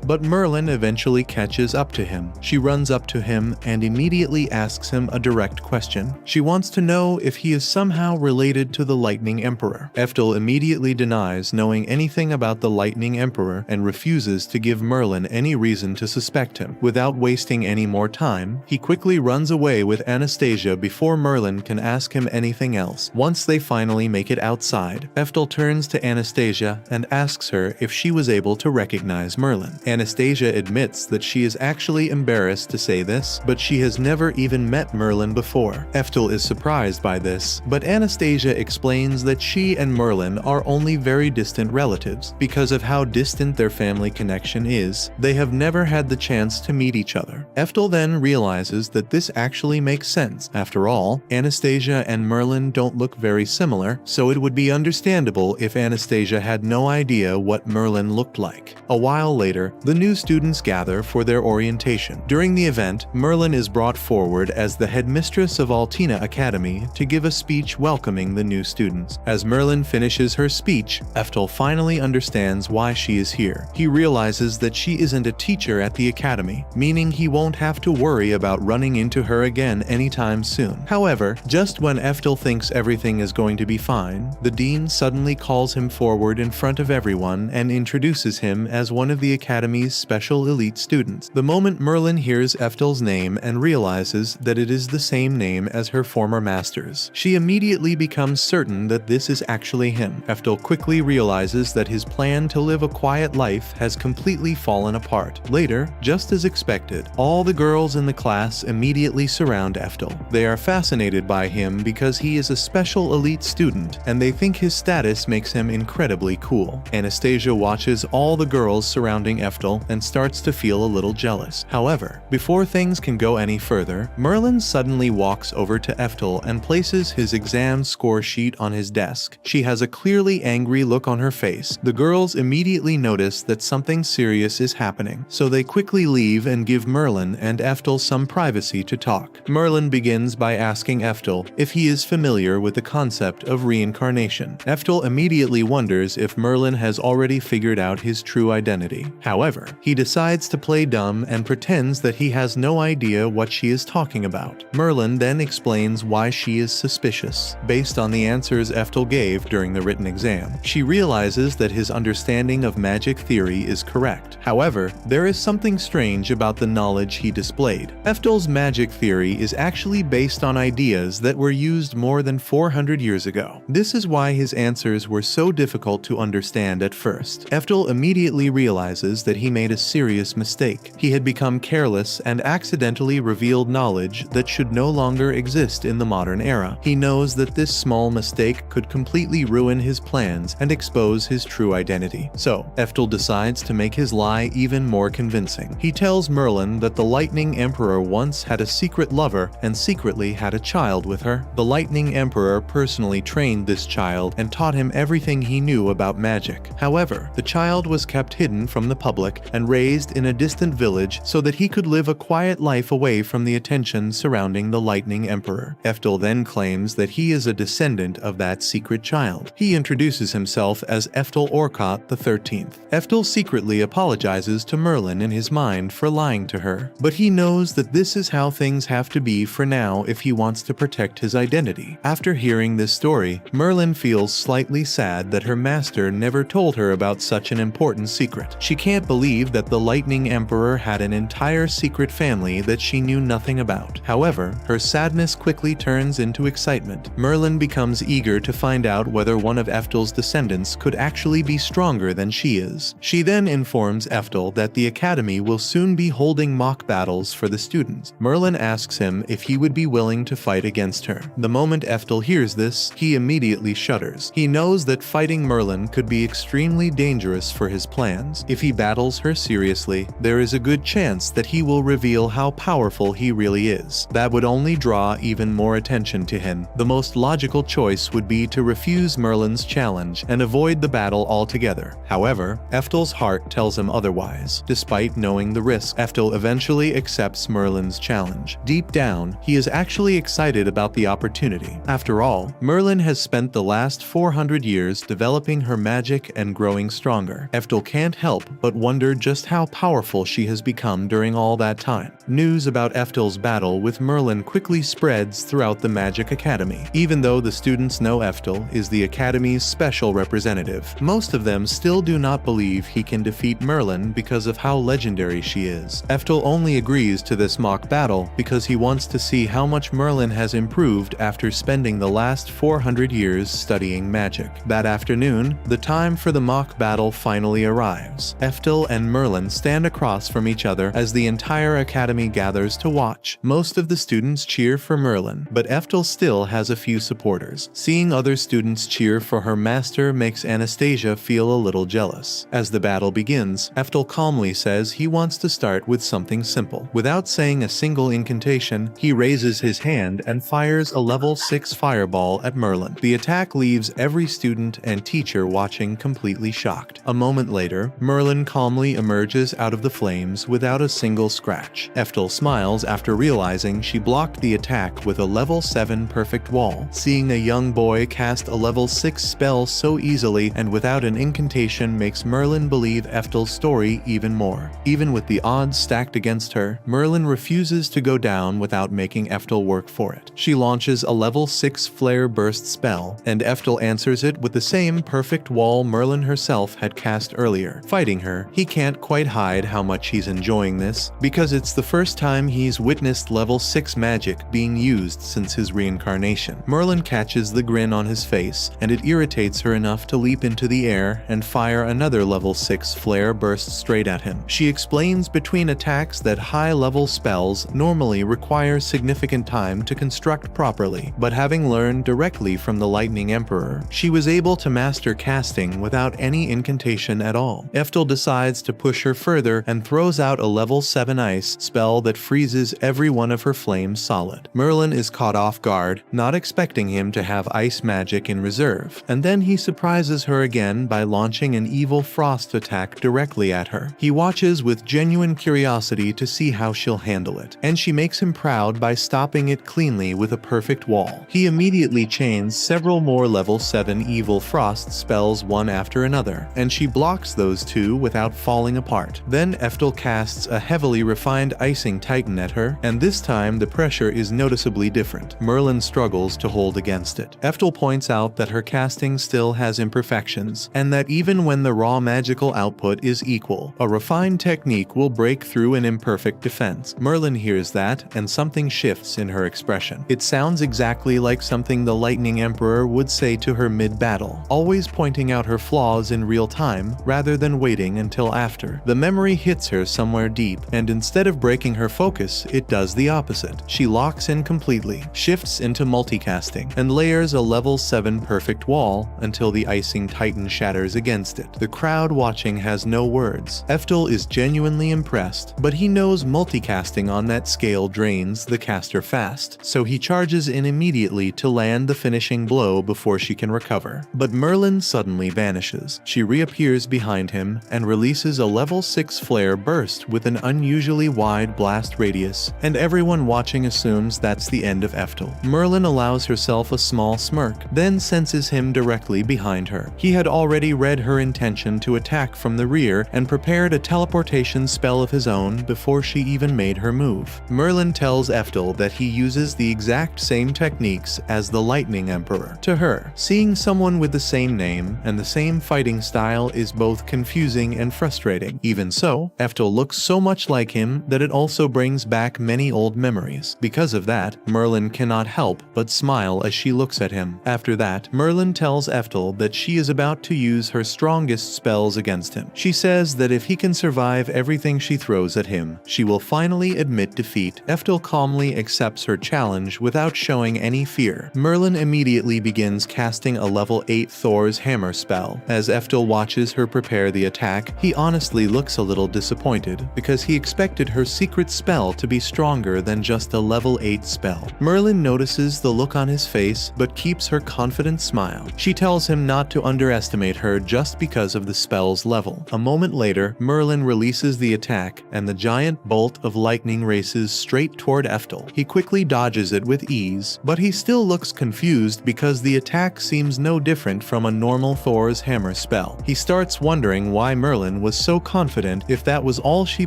[SPEAKER 1] but Merlin eventually catches up to him. She runs up to him and immediately asks him a direct question. She wants to know if he is somehow related to the Lightning Emperor. Ephtal immediately denies knowing anything about the Lightning Emperor and refuses to give Merlin any reason to suspect him. Without wasting any more time, he quickly runs away with Anastasia before Merlin can ask him anything else. Once they finally make it outside, Ephtal turns to Anastasia and asks her if she was able to recognize Merlin. Anastasia admits that she is actually embarrassed to say this, but she has never even met Merlin before. Ephtal is surprised by this, but Anastasia explains that she and Merlin are only very distant relatives. Because of how distant their family connection is, they have never had the chance to meet each other. Ephtal then realizes that this actually makes sense. After all, Anastasia and Merlin don't look very similar, so it would be understandable if Anastasia had no idea what Merlin looked like. A while later, the new students gather for their orientation. During the event, Merlin is brought forward as the headmistress of Altina Academy to give a speech welcoming the new students. As Merlin finishes her speech, Ephtal finally understands why she is here. He realizes that she isn't a teacher at the academy, meaning he won't have to worry about running into her again anytime soon. However, just when Ephtal thinks everything is going to be fine, the dean suddenly calls him forward in front of everyone and introduces him as one of the academy's special elite students. The moment Merlin hears Ephtal's name and realizes that it is the same name as her former master's, she immediately becomes certain that this is actually him. Ephtal quickly realizes that his plan to live a quiet life has completely fallen apart. Later, just as expected, all the girls in the class immediately surround Ephtal. They are fascinated by him because he is a special elite student, and they think his status makes him incredibly cool. Anastasia watches all the girls surrounding Ephtal and starts to feel a little jealous. However, before things can go any further, Merlin suddenly walks over to Ephtal and places his exam score sheet on his desk. She has a clearly angry look on her face. The girls immediately notice that something serious is happening, so they quickly leave and give Merlin and Ephtal some privacy to talk. Merlin begins by asking Ephtal if he is familiar with the concept of reincarnation. Ephtal immediately wonders if Merlin has already figured out his true identity. However, he decides to play dumb and pretends that he has no idea what she is talking about. Merlin then explains why she is suspicious. Based on the answers Ephtal gave during the written exam, she realizes that his understanding of magic theory is correct. However, there is something strange about the knowledge he displayed. Ephtal's magic theory is actually based on ideas that were used more than 400 years ago. This is why his answers were so difficult to understand at first. Ephtal immediately realizes that he made a serious mistake. He had become careless and accidentally revealed knowledge that should no longer exist in the modern era. He knows that this small mistake could completely ruin his plans and expose his true identity. So, Ephtal decides to make his lie even more convincing. He tells Merlin that the Lightning Emperor once had a secret lover and secretly had a child with her. The Lightning Emperor personally trained this child and taught him everything he knew about magic. However, the child was kept hidden from the public and raised in a distant village so that he could live a quiet life away from the attention surrounding the Lightning Emperor. Ephtal then claims that he is a descendant of that secret child. He introduces himself as Ephtal Orcott the 13th. Ephtal secretly apologizes to Merlin in his mind for lying to her, but he knows that this is how things have to be for now if he wants to protect his identity. After hearing this story, Merlin feels slightly sad that her master never told her about such an important secret. She can't believe that the Lightning Emperor had an entire secret family that she knew nothing about. However, her sadness quickly turns into excitement. Merlin becomes eager to find out whether one of Ephtal's descendants could actually be stronger than she is. She then informs Ephtal that the academy will soon be holding mock battles for the students. Merlin asks him if he would be willing to fight against her. The moment Ephtal hears this, he immediately shudders. He knows that fighting Merlin could be extremely dangerous for his plans. If he battles her seriously, there is a good chance that he will reveal how powerful he really is. That would only draw even more attention to him. The most logical choice would be to refuse Merlin's challenge and avoid the battle altogether. However, Ephtal's heart tells him otherwise. Despite knowing the risk, Ephtal eventually accepts Merlin's challenge. Deep down, he is actually excited about the opportunity. After all, Merlin has spent the last 400 years developing her magic and growing stronger. Ephtal can't help but wonder just how powerful she has become during all that time. News about Ephtal's battle with Merlin quickly spreads throughout the Magic Academy. Even though the students know Ephtal is the Academy's special representative, most of them still do not believe he can defeat Merlin because of how legendary she is. Ephtal only agrees to this mock battle because he wants to see how much Merlin has improved after spending the last 400 years studying magic. That afternoon, the time for the mock battle finally arrives. Ephtal and Merlin stand across from each other as the entire academy gathers to watch. Most of the students cheer for Merlin, but Ephtal still has a few supporters. Seeing other students cheer for her master makes Anastasia feel a little jealous. As the battle begins, Ephtal calmly says he wants to start with something simple. Without saying a single incantation, he raises his hand and fires a level 6 fireball at Merlin. The attack leaves every student and teacher watching completely shocked. A moment later, Merlin calmly emerges out of the flames without a single scratch. Ephtal smiles after realizing she blocked the attack with a level 7 perfect wall. Seeing a young boy cast a level 6 spell so easily and without an incantation makes Merlin believe Ephtal's story even more. Even with the odds stacked against her, Merlin refuses to go down without making Ephtal work for it. She launches a level 6 flare burst spell, and Ephtal answers it with the same perfect wall Merlin herself had cast earlier. Fighting her, he can't quite hide how much he's enjoying this, because it's the first time he's witnessed level 6 magic being used since his reincarnation. Merlin catches the grin on his face, and it irritates her enough to leap into the air and fire another level 6 flare burst straight at him. She explains between attacks that high-level spells normally require significant time to construct properly, but having learned directly from the Lightning Emperor, she was able to master casting without any incantation at all. Ephtal decides to push her further and throws out a level 7 ice spell that freezes every one of her flames solid. Merlin is caught off guard, not expecting him to have ice magic in reserve, and then he surprises her again by launching an evil frost attack directly at her. He watches with genuine curiosity to see how she'll handle it, and she makes him proud by stopping it cleanly with a perfect wall. He immediately chains several more level 7 evil frost spells one after another, and she blocks those two without falling apart. Then Ephtal casts a heavily refined icing titan at her, and this time the pressure is noticeably different. Merlin struggles to hold against it. Ephtal points out that her casting still has imperfections, and that even when the raw magical output is equal, a refined technique will break through an imperfect defense. Merlin hears that, and something shifts in her expression. It sounds exactly like something the Lightning Emperor would say to her mid-battle, always pointing out her flaws in real time rather than waiting until after. The memory hits her somewhere deep, and instead of breaking her focus, it does the opposite. She locks in completely, shifts into multicasting, and layers a level 7 perfect wall until the icing titan shatters against it. The crowd watching has no words. Ephtal is genuinely impressed, but he knows multicasting on that scale drains the caster fast, so he charges in immediately to land the finishing blow before she can recover. But Merlin suddenly vanishes. She reappears behind him and releases a level 6 flare burst with an unusually wide blast radius, and everyone watching assumes that's the end of Ephtal. Merlin allows herself a small smirk, then senses him directly behind her. He had already read her intention to attack from the rear and prepared a teleportation spell of his own before she even made her move. Merlin tells Ephtal that he uses the exact same techniques as the Lightning Emperor. To her, seeing someone with the same name and the same fighting style is both confusing and frustrating. Even so, Ephtal looks so much like him that it also brings back many old memories. Because of that, Merlin cannot help but smile as she looks at him. After that, Merlin tells Ephtal that she is about to use her strongest spells against him. She says that if he can survive everything she throws at him, she will finally admit defeat. Ephtal calmly accepts her challenge without showing any fear. Merlin immediately begins casting a level 8 Thor's hammer spell. As Ephtal watches her prepare the attack, he honestly looks a little disappointed because he expected her secret spell to be stronger than just just a level 8 spell. Merlin notices the look on his face, but keeps her confident smile. She tells him not to underestimate her just because of the spell's level. A moment later, Merlin releases the attack, and the giant bolt of lightning races straight toward Ephtal. He quickly dodges it with ease, but he still looks confused because the attack seems no different from a normal Thor's hammer spell. He starts wondering why Merlin was so confident if that was all she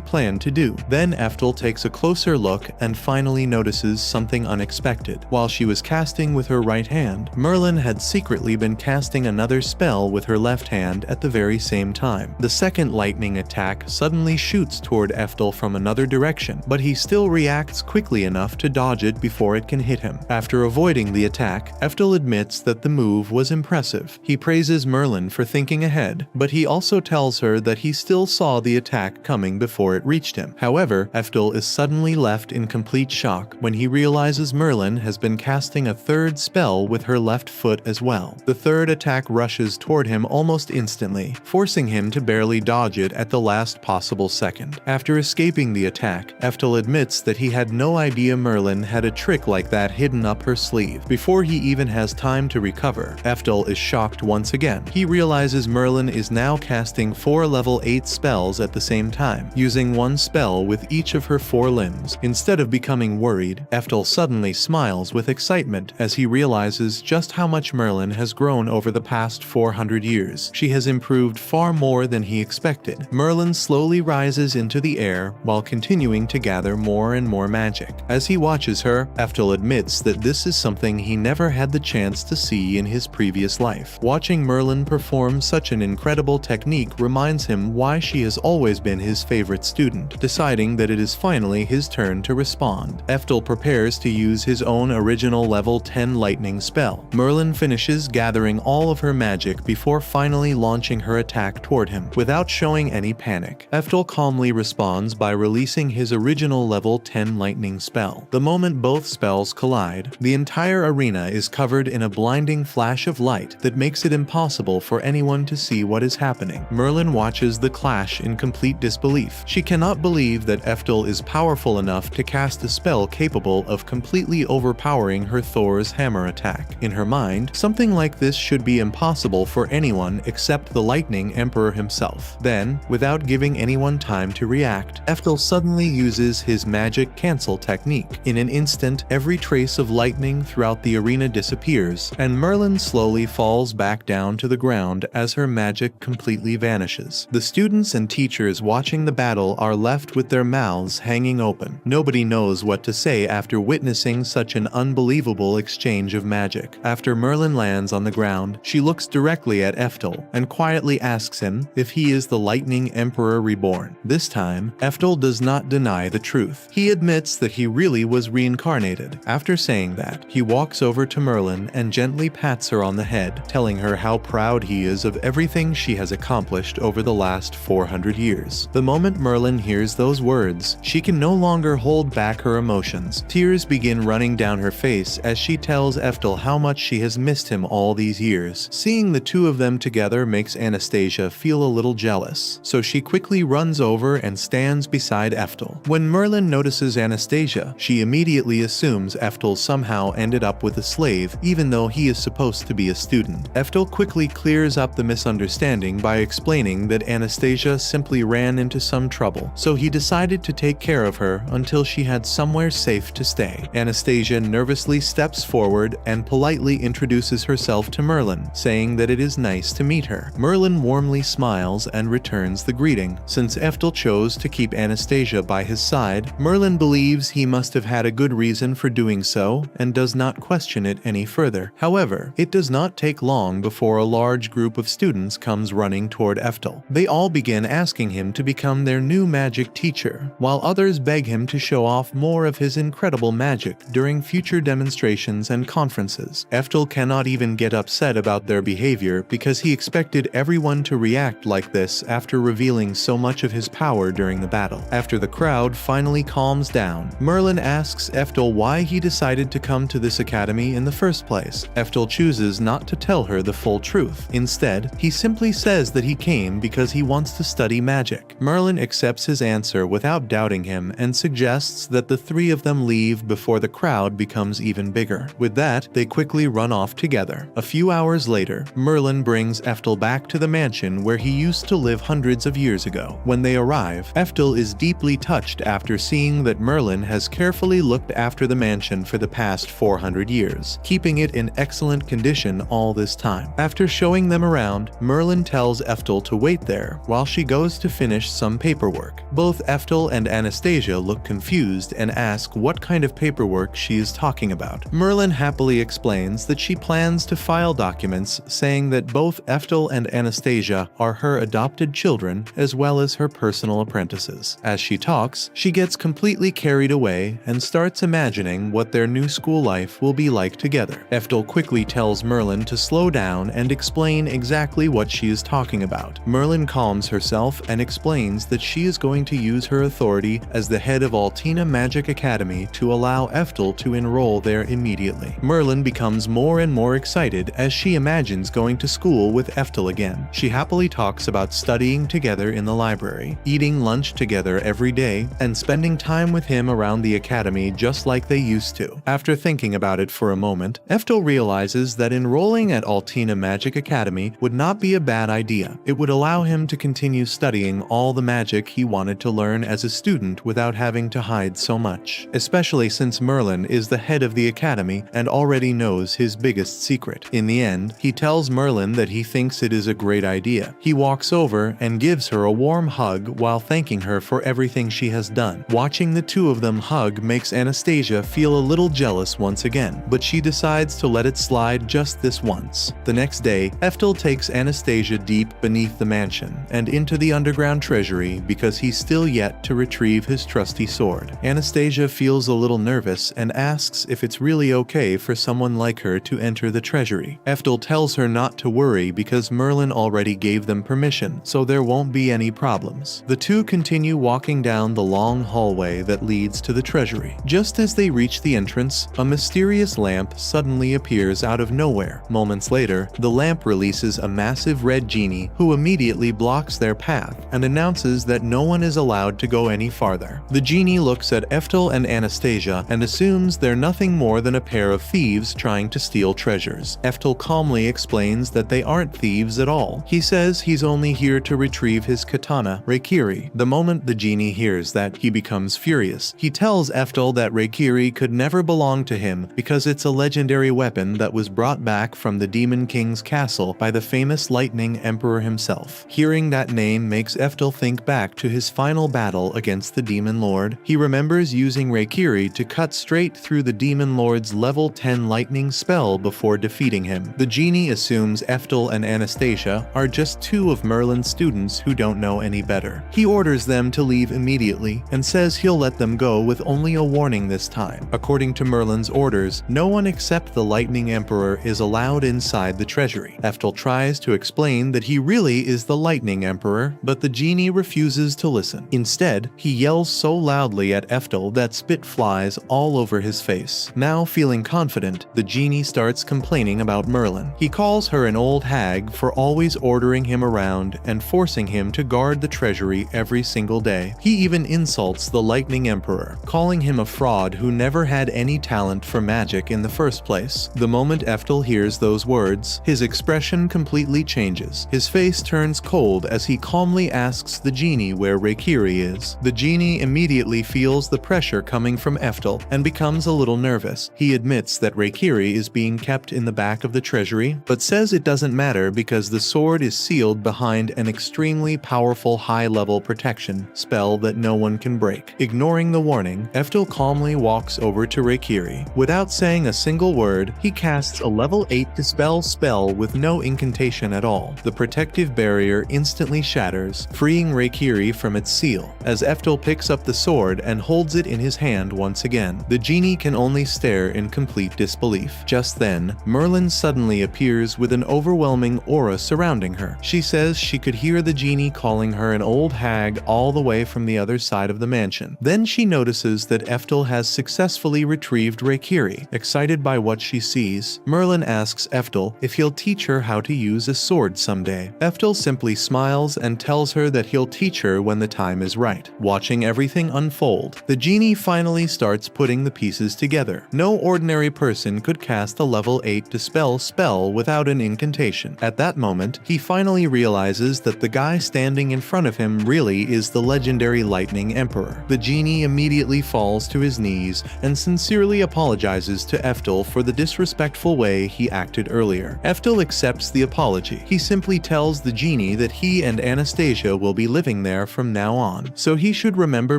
[SPEAKER 1] planned to do. Then Ephtal takes a closer look and finally notices something unexpected. While she was casting with her right hand, Merlin had secretly been casting another spell with her left hand at the very same time. The second lightning attack suddenly shoots toward Ephtal from another direction, but he still reacts quickly enough to dodge it before it can hit him. After avoiding the attack, Ephtal admits that the move was impressive. He praises Merlin for thinking ahead, but he also tells her that he still saw the attack coming before it reached him. However, Ephtal is suddenly left in complete shock when he realizes Merlin has been casting a third spell with her left foot as well. The third attack rushes toward him almost instantly, forcing him to barely dodge it at the last possible second. After escaping the attack, Ephtal admits that he had no idea Merlin had a trick like that hidden up her sleeve. Before he even has time to recover, Ephtal is shocked once again. He realizes Merlin is now casting 4 level 8 spells at the same time, using one spell with each of her 4 limbs. Instead of becoming worried, Ephtal suddenly smiles with excitement as he realizes just how much Merlin has grown over the past 400 years. She has improved far more than he expected. Merlin slowly rises into the air while continuing to gather more and more magic. As he watches her, Ephtal admits that this is something he never had the chance to see in his previous life. Watching Merlin perform such an incredible technique reminds him why she has always been his favorite student. Deciding that it is finally his turn to respond, Ephtal prepares to use his own original level 10 lightning spell. Merlin finishes gathering all of her magic before finally launching her attack toward him. Without showing any panic, Ephtal calmly responds by releasing his original level 10 lightning spell. The moment both spells collide, the entire arena is covered in a blinding flash of light that makes it impossible for anyone to see what is happening. Merlin watches the clash in complete disbelief. She cannot believe that Ephtal is powerful enough to cast a spell capable of completely overpowering her Thor's hammer attack. In her mind, something like this should be impossible for anyone except the Lightning Emperor himself. Then, without giving anyone time to react, Ephtal suddenly uses his magic cancel technique. In an instant, every trace of lightning throughout the arena disappears, and Merlin slowly falls back down to the ground as her magic completely vanishes. The students and teachers watching the battle are left with their mouths hanging open. Nobody knows what to say after witnessing such an unbelievable exchange of magic. After Merlin lands on the ground, she looks directly at Ephtal and quietly asks him if he is the Lightning Emperor reborn. This time, Ephtal does not deny the truth. He admits that he really was reincarnated. After saying that, he walks over to Merlin and gently pats her on the head, telling her how proud he is of everything she has accomplished over the last 400 years. The moment Merlin hears those words, she can no longer hold back her emotions. Tears begin running down her face as she tells Ephtal how much she has missed him all these years. Seeing the two of them together makes Anastasia feel a little jealous, so she quickly runs over and stands beside Ephtal. When Merlin notices Anastasia, she immediately assumes Ephtal somehow ended up with a slave, even though he is supposed to be a student. Ephtal quickly clears up the misunderstanding by explaining that Anastasia simply ran into some trouble, so he decided to take care of her until she had somewhere safe to stay. Anastasia nervously steps forward and politely introduces herself to Merlin, saying that it is nice to meet her. Merlin warmly smiles and returns the greeting. Since Ephtal chose to keep Anastasia by his side, Merlin believes he must have had a good reason for doing so and does not question it any further. However, it does not take long before a large group of students comes running toward Ephtal. They all begin asking him to become their new magic teacher, while others beg him to show off more of his incredible magic during future demonstrations and conferences. Ephtal cannot even get upset about their behavior because he expected everyone to react like this after revealing so much of his power during the battle. After the crowd finally calms down, Merlin asks Ephtal why he decided to come to this academy in the first place. Ephtal chooses not to tell her the full truth. Instead, he simply says that he came because he wants to study magic. Merlin accepts his answer without doubting him and suggests that the three of them leave before the crowd becomes even bigger. With that, they quickly run off together. A few hours later, Merlin brings Ephtal back to the mansion where he used to live hundreds of years ago. When they arrive, Ephtal is deeply touched after seeing that Merlin has carefully looked after the mansion for the past 400 years, keeping it in excellent condition all this time. After showing them around, Merlin tells Ephtal to wait there while she goes to finish some paperwork. Both Ephtal and Anastasia look confused and ask what kind of paperwork she is talking about. Merlin happily explains that she plans to file documents saying that both Ephtal and Anastasia are her adopted children as well as her personal apprentices. As she talks, she gets completely carried away and starts imagining what their new school life will be like together. Ephtal quickly tells Merlin to slow down and explain exactly what she is talking about. Merlin calms herself and explains that she is going to use her authority as the head of Altina Magic Academy to allow Ephtal to enroll there immediately. Merlin becomes more and more excited as she imagines going to school with Ephtal again. She happily talks about studying together in the library, eating lunch together every day, and spending time with him around the academy just like they used to. After thinking about it for a moment, Ephtal realizes that enrolling at Altina Magic Academy would not be a bad idea. It would allow him to continue studying all the magic he wanted to learn as a student without having to hide so much, especially since Merlin is the head of the academy and already knows his biggest secret. In the end, he tells Merlin that he thinks it is a great idea. He walks over and gives her a warm hug while thanking her for everything she has done. Watching the two of them hug makes Anastasia feel a little jealous once again, but she decides to let it slide just this once. The next day, Ephtal takes Anastasia deep beneath the mansion and into the underground treasury because he's still yet to retrieve his trusty sword. Anastasia feels a little nervous and asks if it's really okay for someone like her to enter the treasury. Ephtal tells her not to worry because Merlin already gave them permission, so there won't be any problems. The two continue walking down the long hallway that leads to the treasury. Just as they reach the entrance, a mysterious lamp suddenly appears out of nowhere. Moments later, the lamp releases a massive red genie who immediately blocks their path and announces that no one is allowed to go any farther. The genie looks at Ephtal and Anastasia and assumes they're nothing more than a pair of thieves trying to steal treasures. Ephtal calmly explains that they aren't thieves at all. He says he's only here to retrieve his katana, Reikiri. The moment the genie hears that, he becomes furious. He tells Ephtal that Reikiri could never belong to him because it's a legendary weapon that was brought back from the Demon King's castle by the famous Lightning Emperor himself. Hearing that name makes Ephtal think back to his final battle against the Demon Lord. He remembers using Reikiri to cut straight through the Demon Lord's level 10 lightning spell before defeating him. The genie assumes Ephtal and Anastasia are just two of Merlin's students who don't know any better. He orders them to leave immediately and says he'll let them go with only a warning this time. According to Merlin's orders, no one except the Lightning Emperor is allowed inside the treasury. Ephtal tries to explain that he really is the Lightning Emperor, but the genie refuses to listen. Instead, he yells so loudly at Ephtal that spit flies all over his face. Now feeling confident, the genie starts complaining about Merlin. He calls her an old hag for always ordering him around and forcing him to guard the treasury every single day. He even insults the Lightning Emperor, calling him a fraud who never had any talent for magic in the first place. The moment Ephtal hears those words, his expression completely changes. His face turns cold as he calmly asks the genie where Reikiri is. The genie immediately feels the pressure coming from Ephtal and becomes a little nervous. He admits that Reikiri is being kept in the back of the treasury, but says it doesn't matter because the sword is sealed behind an extremely powerful high-level protection spell that no one can break. Ignoring the warning, Ephtal calmly walks over to Reikiri. Without saying a single word, he casts a level 8 dispel spell with no incantation at all. The protective barrier instantly shatters, freeing Reikiri from its seal. As Ephtal picks up the sword and holds it in his hand once again, the genie can only stare in complete disbelief. Just then, Merlin suddenly appears with an overwhelming aura surrounding her. She says she could hear the genie calling her an old hag all the way from the other side of the mansion. Then she notices that Ephtal has successfully retrieved Reikiri. Excited by what she sees, Merlin asks Ephtal if he'll teach her how to use a sword someday. Ephtal simply smiles and tells her that he'll teach her when the time is right. Watching everything unfold, the genie finally starts putting the pieces together. No ordinary person could cast a level 8 dispel spell without an incantation. At that moment, he finally realizes that the guy standing in front of him really is the legendary Lightning Emperor. The genie immediately falls to his knees and sincerely apologizes to Ephtal for the disrespectful way he acted earlier. Ephtal accepts the apology. He simply tells the genie that he and Anastasia will be living there from now on, so he should remember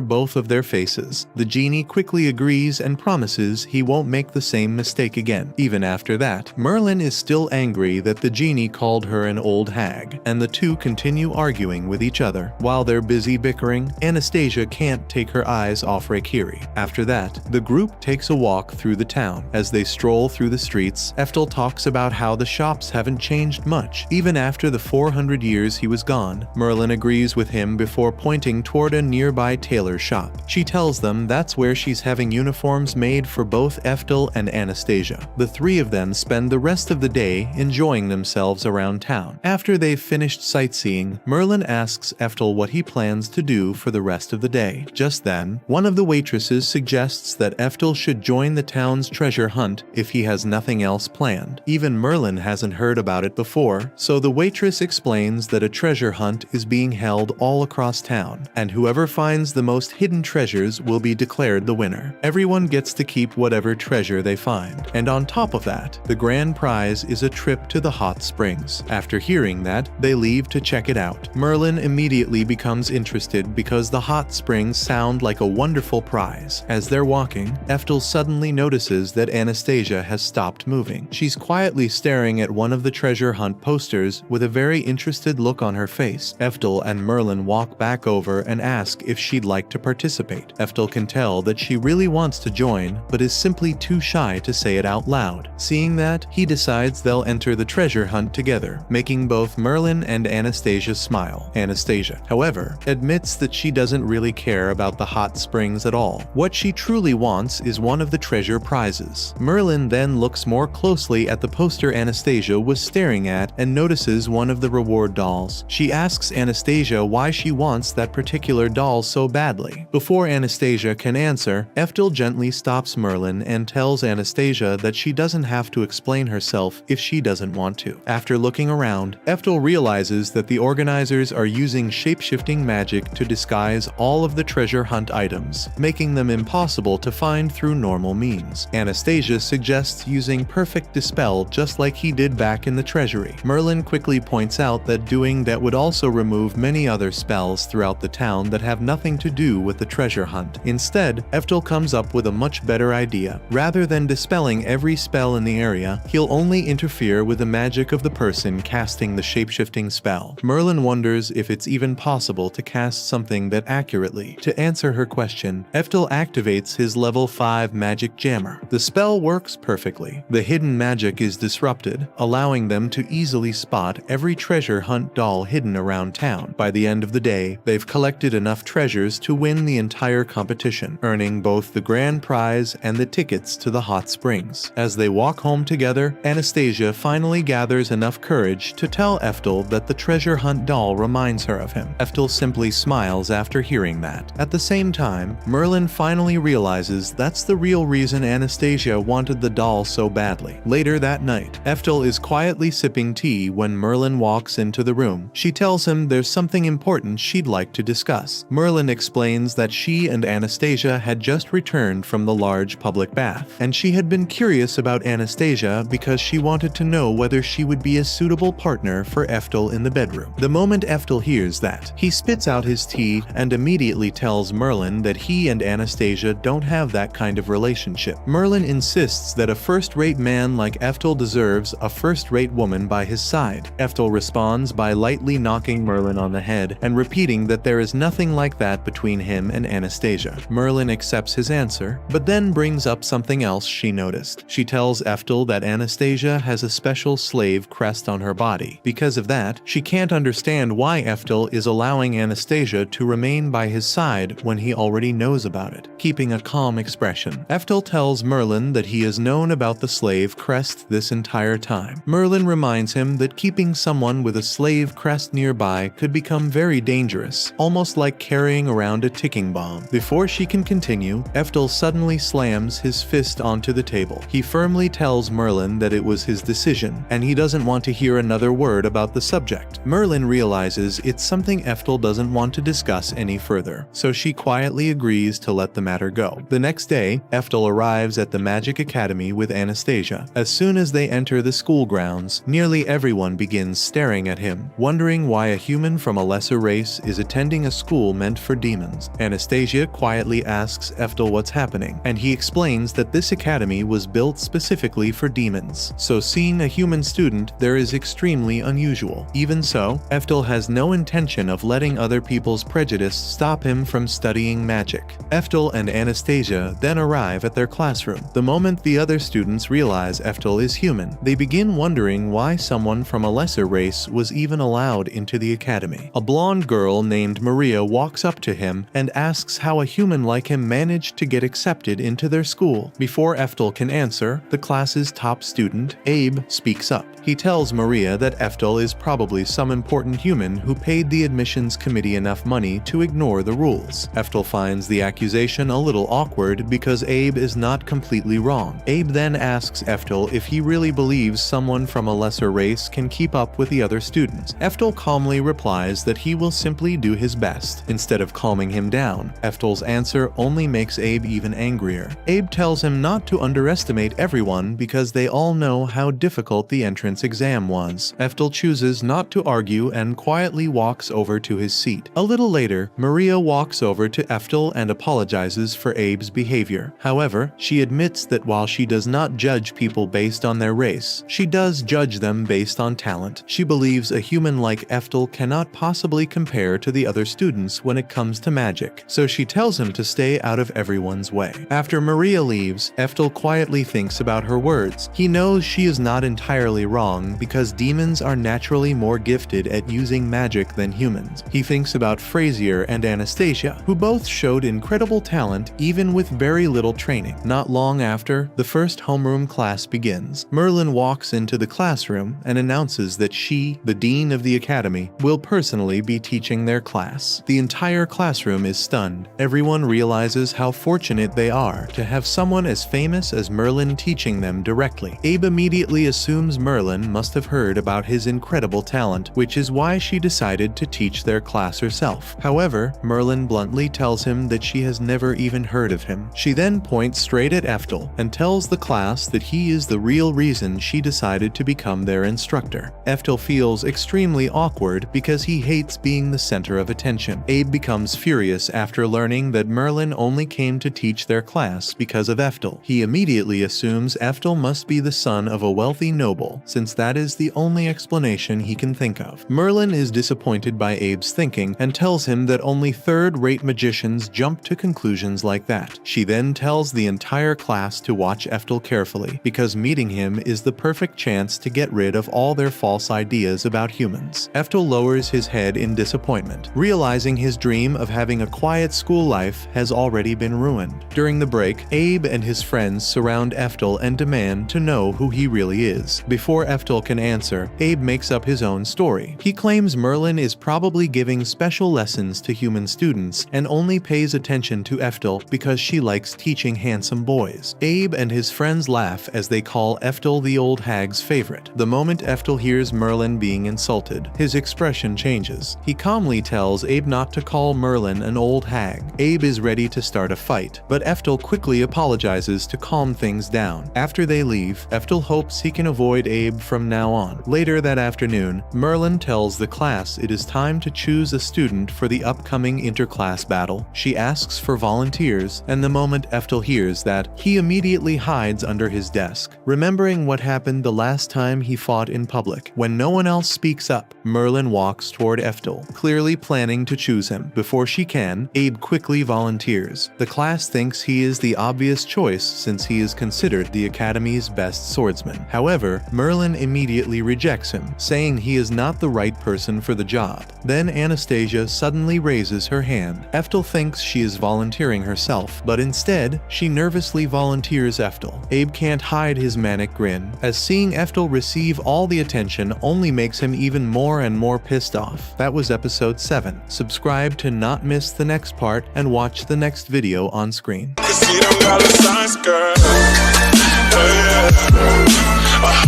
[SPEAKER 1] both of their faces. The genie quickly agrees and promises he won't make the same mistake again. Even after that, Merlin is still angry that the genie called her an old hag, and the two continue arguing with each other. While they're busy bickering, Anastasia can't take her eyes off Raikiri. After that, the group takes a walk through the town. As they stroll through the streets, Ephtal talks about how the shops haven't changed much, even after the 400 years he was gone. Merlin agrees with him before pointing toward a nearby tailor shop. She tells them that's where she's having uniforms made for both Ephtal and Anastasia. The three of them spend the rest of the day enjoying themselves around town. After they've finished sightseeing, Merlin asks Ephtal what he plans to do for the rest of the day. Just then, one of the waitresses suggests that Ephtal should join the town's treasure hunt if he has nothing else planned. Even Merlin hasn't heard about it before, so the waitress explains that a treasure hunt is being held all across town, and whoever finds the most hidden treasures will be declared the winner. Everyone gets to keep whatever treasure they find, and on top of that, the grand prize is a trip to the hot springs. After hearing that, they leave to check it out. Merlin immediately becomes interested because the hot springs sound like a wonderful prize. As they're walking, Ephtal suddenly notices that Anastasia has stopped moving. She's quietly staring at one of the treasure hunt posters with a very interested look on her face. Ephtal and Merlin walk back over and ask if she'd like to participate. Ephtal can tell that she really wants to join, but is simply too shy to say it out loud. Seeing that, he decides they'll enter the treasure hunt together, making both Merlin and Anastasia smile. Anastasia, however, admits that she doesn't really care about the hot springs at all. What she truly wants is one of the treasure prizes. Merlin then looks more closely at the poster Anastasia was staring at and notices one of the reward dolls. She asks Anastasia why she wants that particular doll so badly. Before Anastasia can answer, Ephtal gently stops Merlin and tells Anastasia that she doesn't have to explain herself if she doesn't want to. After looking around, Ephtal realizes that the organizers are using shape-shifting magic to disguise all of the treasure hunt items, making them impossible to find through normal means. Anastasia suggests using perfect dispel just like he did back in the treasury. Merlin quickly points out that doing that would also remove many other spells throughout the town that have nothing to do with the treasure hunt. Instead, Ephtal comes up with a much better idea. Rather than dispelling every spell in the area, he'll only interfere with the magic of the person casting the shape-shifting spell. Merlin wonders if it's even possible to cast something that accurately. To answer her question, Ephtal activates his level 5 magic jammer. The spell works perfectly. The hidden magic is disrupted, allowing them to easily spot every treasure hunt doll hidden around town. By the end of the day, they've collected enough treasures to win the entire competition, earning both the grand prize and the tickets to the hot springs. As they walk home together, Anastasia finally gathers enough courage to tell Ephtal that the treasure hunt doll reminds her of him. Ephtal simply smiles after hearing that. At the same time, Merlin finally realizes that's the real reason Anastasia wanted the doll so badly. Later that night, Ephtal is quietly sipping tea when Merlin walks into the room. She tells him there's something important she'd like to discuss. Merlin explains that she and Anastasia had just returned from the large public bath, and she had been curious about Anastasia because she wanted to know whether she would be a suitable partner for Ephtal in the bedroom. The moment Ephtal hears that, he spits out his tea and immediately tells Merlin that he and Anastasia don't have that kind of relationship. Merlin insists that a first-rate man like Ephtal deserves a first-rate woman by his side. Ephtal responds by lightly knocking Merlin on the head and repeating that there is nothing like that between him and Anastasia. Merlin accepts his answer, but then brings up something else she noticed. She tells Ephtal that Anastasia has a special slave crest on her body. Because of that, she can't understand why Ephtal is allowing Anastasia to remain by his side when he already knows about it. Keeping a calm expression, Ephtal tells Merlin that he has known about the slave crest this entire time. Merlin reminds him that keeping someone with a slave crest nearby could become very dangerous, almost like carrying around a ticking bomb. Before Before she can continue, Ephtal suddenly slams his fist onto the table. He firmly tells Merlin that it was his decision, and he doesn't want to hear another word about the subject. Merlin realizes it's something Ephtal doesn't want to discuss any further, so she quietly agrees to let the matter go. The next day, Ephtal arrives at the Magic Academy with Anastasia. As soon as they enter the school grounds, nearly everyone begins staring at him, wondering why a human from a lesser race is attending a school meant for demons. Anastasia quietly asks Ephtal what's happening, and he explains that this academy was built specifically for demons, so seeing a human student there is extremely unusual. Even so, Ephtal has no intention of letting other people's prejudice stop him from studying magic. Ephtal and Anastasia then arrive at their classroom. The moment the other students realize Ephtal is human, they begin wondering why someone from a lesser race was even allowed into the academy. A blonde girl named Maria walks up to him and asks how a human like him managed to get accepted into their school. Before Ephtal can answer, the class's top student, Abe, speaks up. He tells Maria that Ephtal is probably some important human who paid the admissions committee enough money to ignore the rules. Ephtal finds the accusation a little awkward because Abe is not completely wrong. Abe then asks Ephtal if he really believes someone from a lesser race can keep up with the other students. Ephtal calmly replies that he will simply do his best. Instead of calming him down, Ephtal's answer only makes Abe even angrier. Abe tells him not to underestimate everyone because they all know how difficult the entrance exam was. Ephtal chooses not to argue and quietly walks over to his seat. A little later, Maria walks over to Ephtal and apologizes for Abe's behavior. However, she admits that while she does not judge people based on their race, she does judge them based on talent. She believes a human like Ephtal cannot possibly compare to the other students when it comes to magic, so she tells him to stay out of everyone's way. After Maria leaves, Ephtal quietly thinks about her words. He knows she is not entirely wrong because demons are naturally more gifted at using magic than humans. He thinks about Frazier and Anastasia, who both showed incredible talent even with very little training. Not long after, the first homeroom class begins. Merlin walks into the classroom and announces that she, the dean of the academy, will personally be teaching their class. The entire classroom is stunned. Everyone realizes how fortunate they are to have someone as famous as Merlin teaching them directly. Abe immediately assumes Merlin must have heard about his incredible talent, which is why she decided to teach their class herself. However, Merlin bluntly tells him that she has never even heard of him. She then points straight at Ephtal and tells the class that he is the real reason she decided to become their instructor. Ephtal feels extremely awkward because he hates being the center of attention. Abe becomes furious after learning that Merlin only came to teach their class because of Ephtal. He immediately assumes Ephtal must be the son of a wealthy noble, since that is the only explanation he can think of. Merlin is disappointed by Abe's thinking and tells him that only third-rate magicians jump to conclusions like that. She then tells the entire class to watch Ephtal carefully, because meeting him is the perfect chance to get rid of all their false ideas about humans. Ephtal lowers his head in disappointment, realizing his dream of having a quiet school life has already been ruined. During the break, Abe and his friends surround Ephtal and demand to know who he really is. Before Ephtal can answer, Abe makes up his own story. He claims Merlin is probably giving special lessons to human students and only pays attention to Ephtal because she likes teaching handsome boys. Abe and his friends laugh as they call Ephtal the old hag's favorite. The moment Ephtal hears Merlin being insulted, his expression changes. He calmly tells Abe not to call Merlin an old hag. Abe is ready to start a fight, but Ephtal quickly apologizes to calm things down. After they leave, Ephtal hopes he can avoid Abe from now on. Later that afternoon, Merlin tells the class it is time to choose a student for the upcoming interclass battle. She asks for volunteers, and the moment Ephtal hears that, he immediately hides under his desk, remembering what happened the last time he fought in public. When no one else speaks up, Merlin walks toward Ephtal, clearly planning to choose him. Before she can, Abe quickly volunteers. The class thinks he is the obvious choice since he is considered the Academy's best swordsman. However, Merlin immediately rejects him, saying he is not the right person for the job. Then Anastasia suddenly raises her hand. Ephtal thinks she is volunteering herself, but instead, she nervously volunteers Ephtal. Abe can't hide his manic grin, as seeing Ephtal receive all the attention only makes him even more and more pissed off. That was episode 7. Subscribe to not miss the next part and and watch the next video on screen.
[SPEAKER 2] I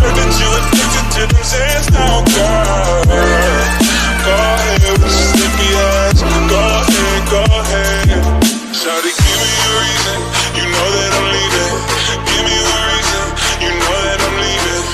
[SPEAKER 2] heard that you addicted to them sands now.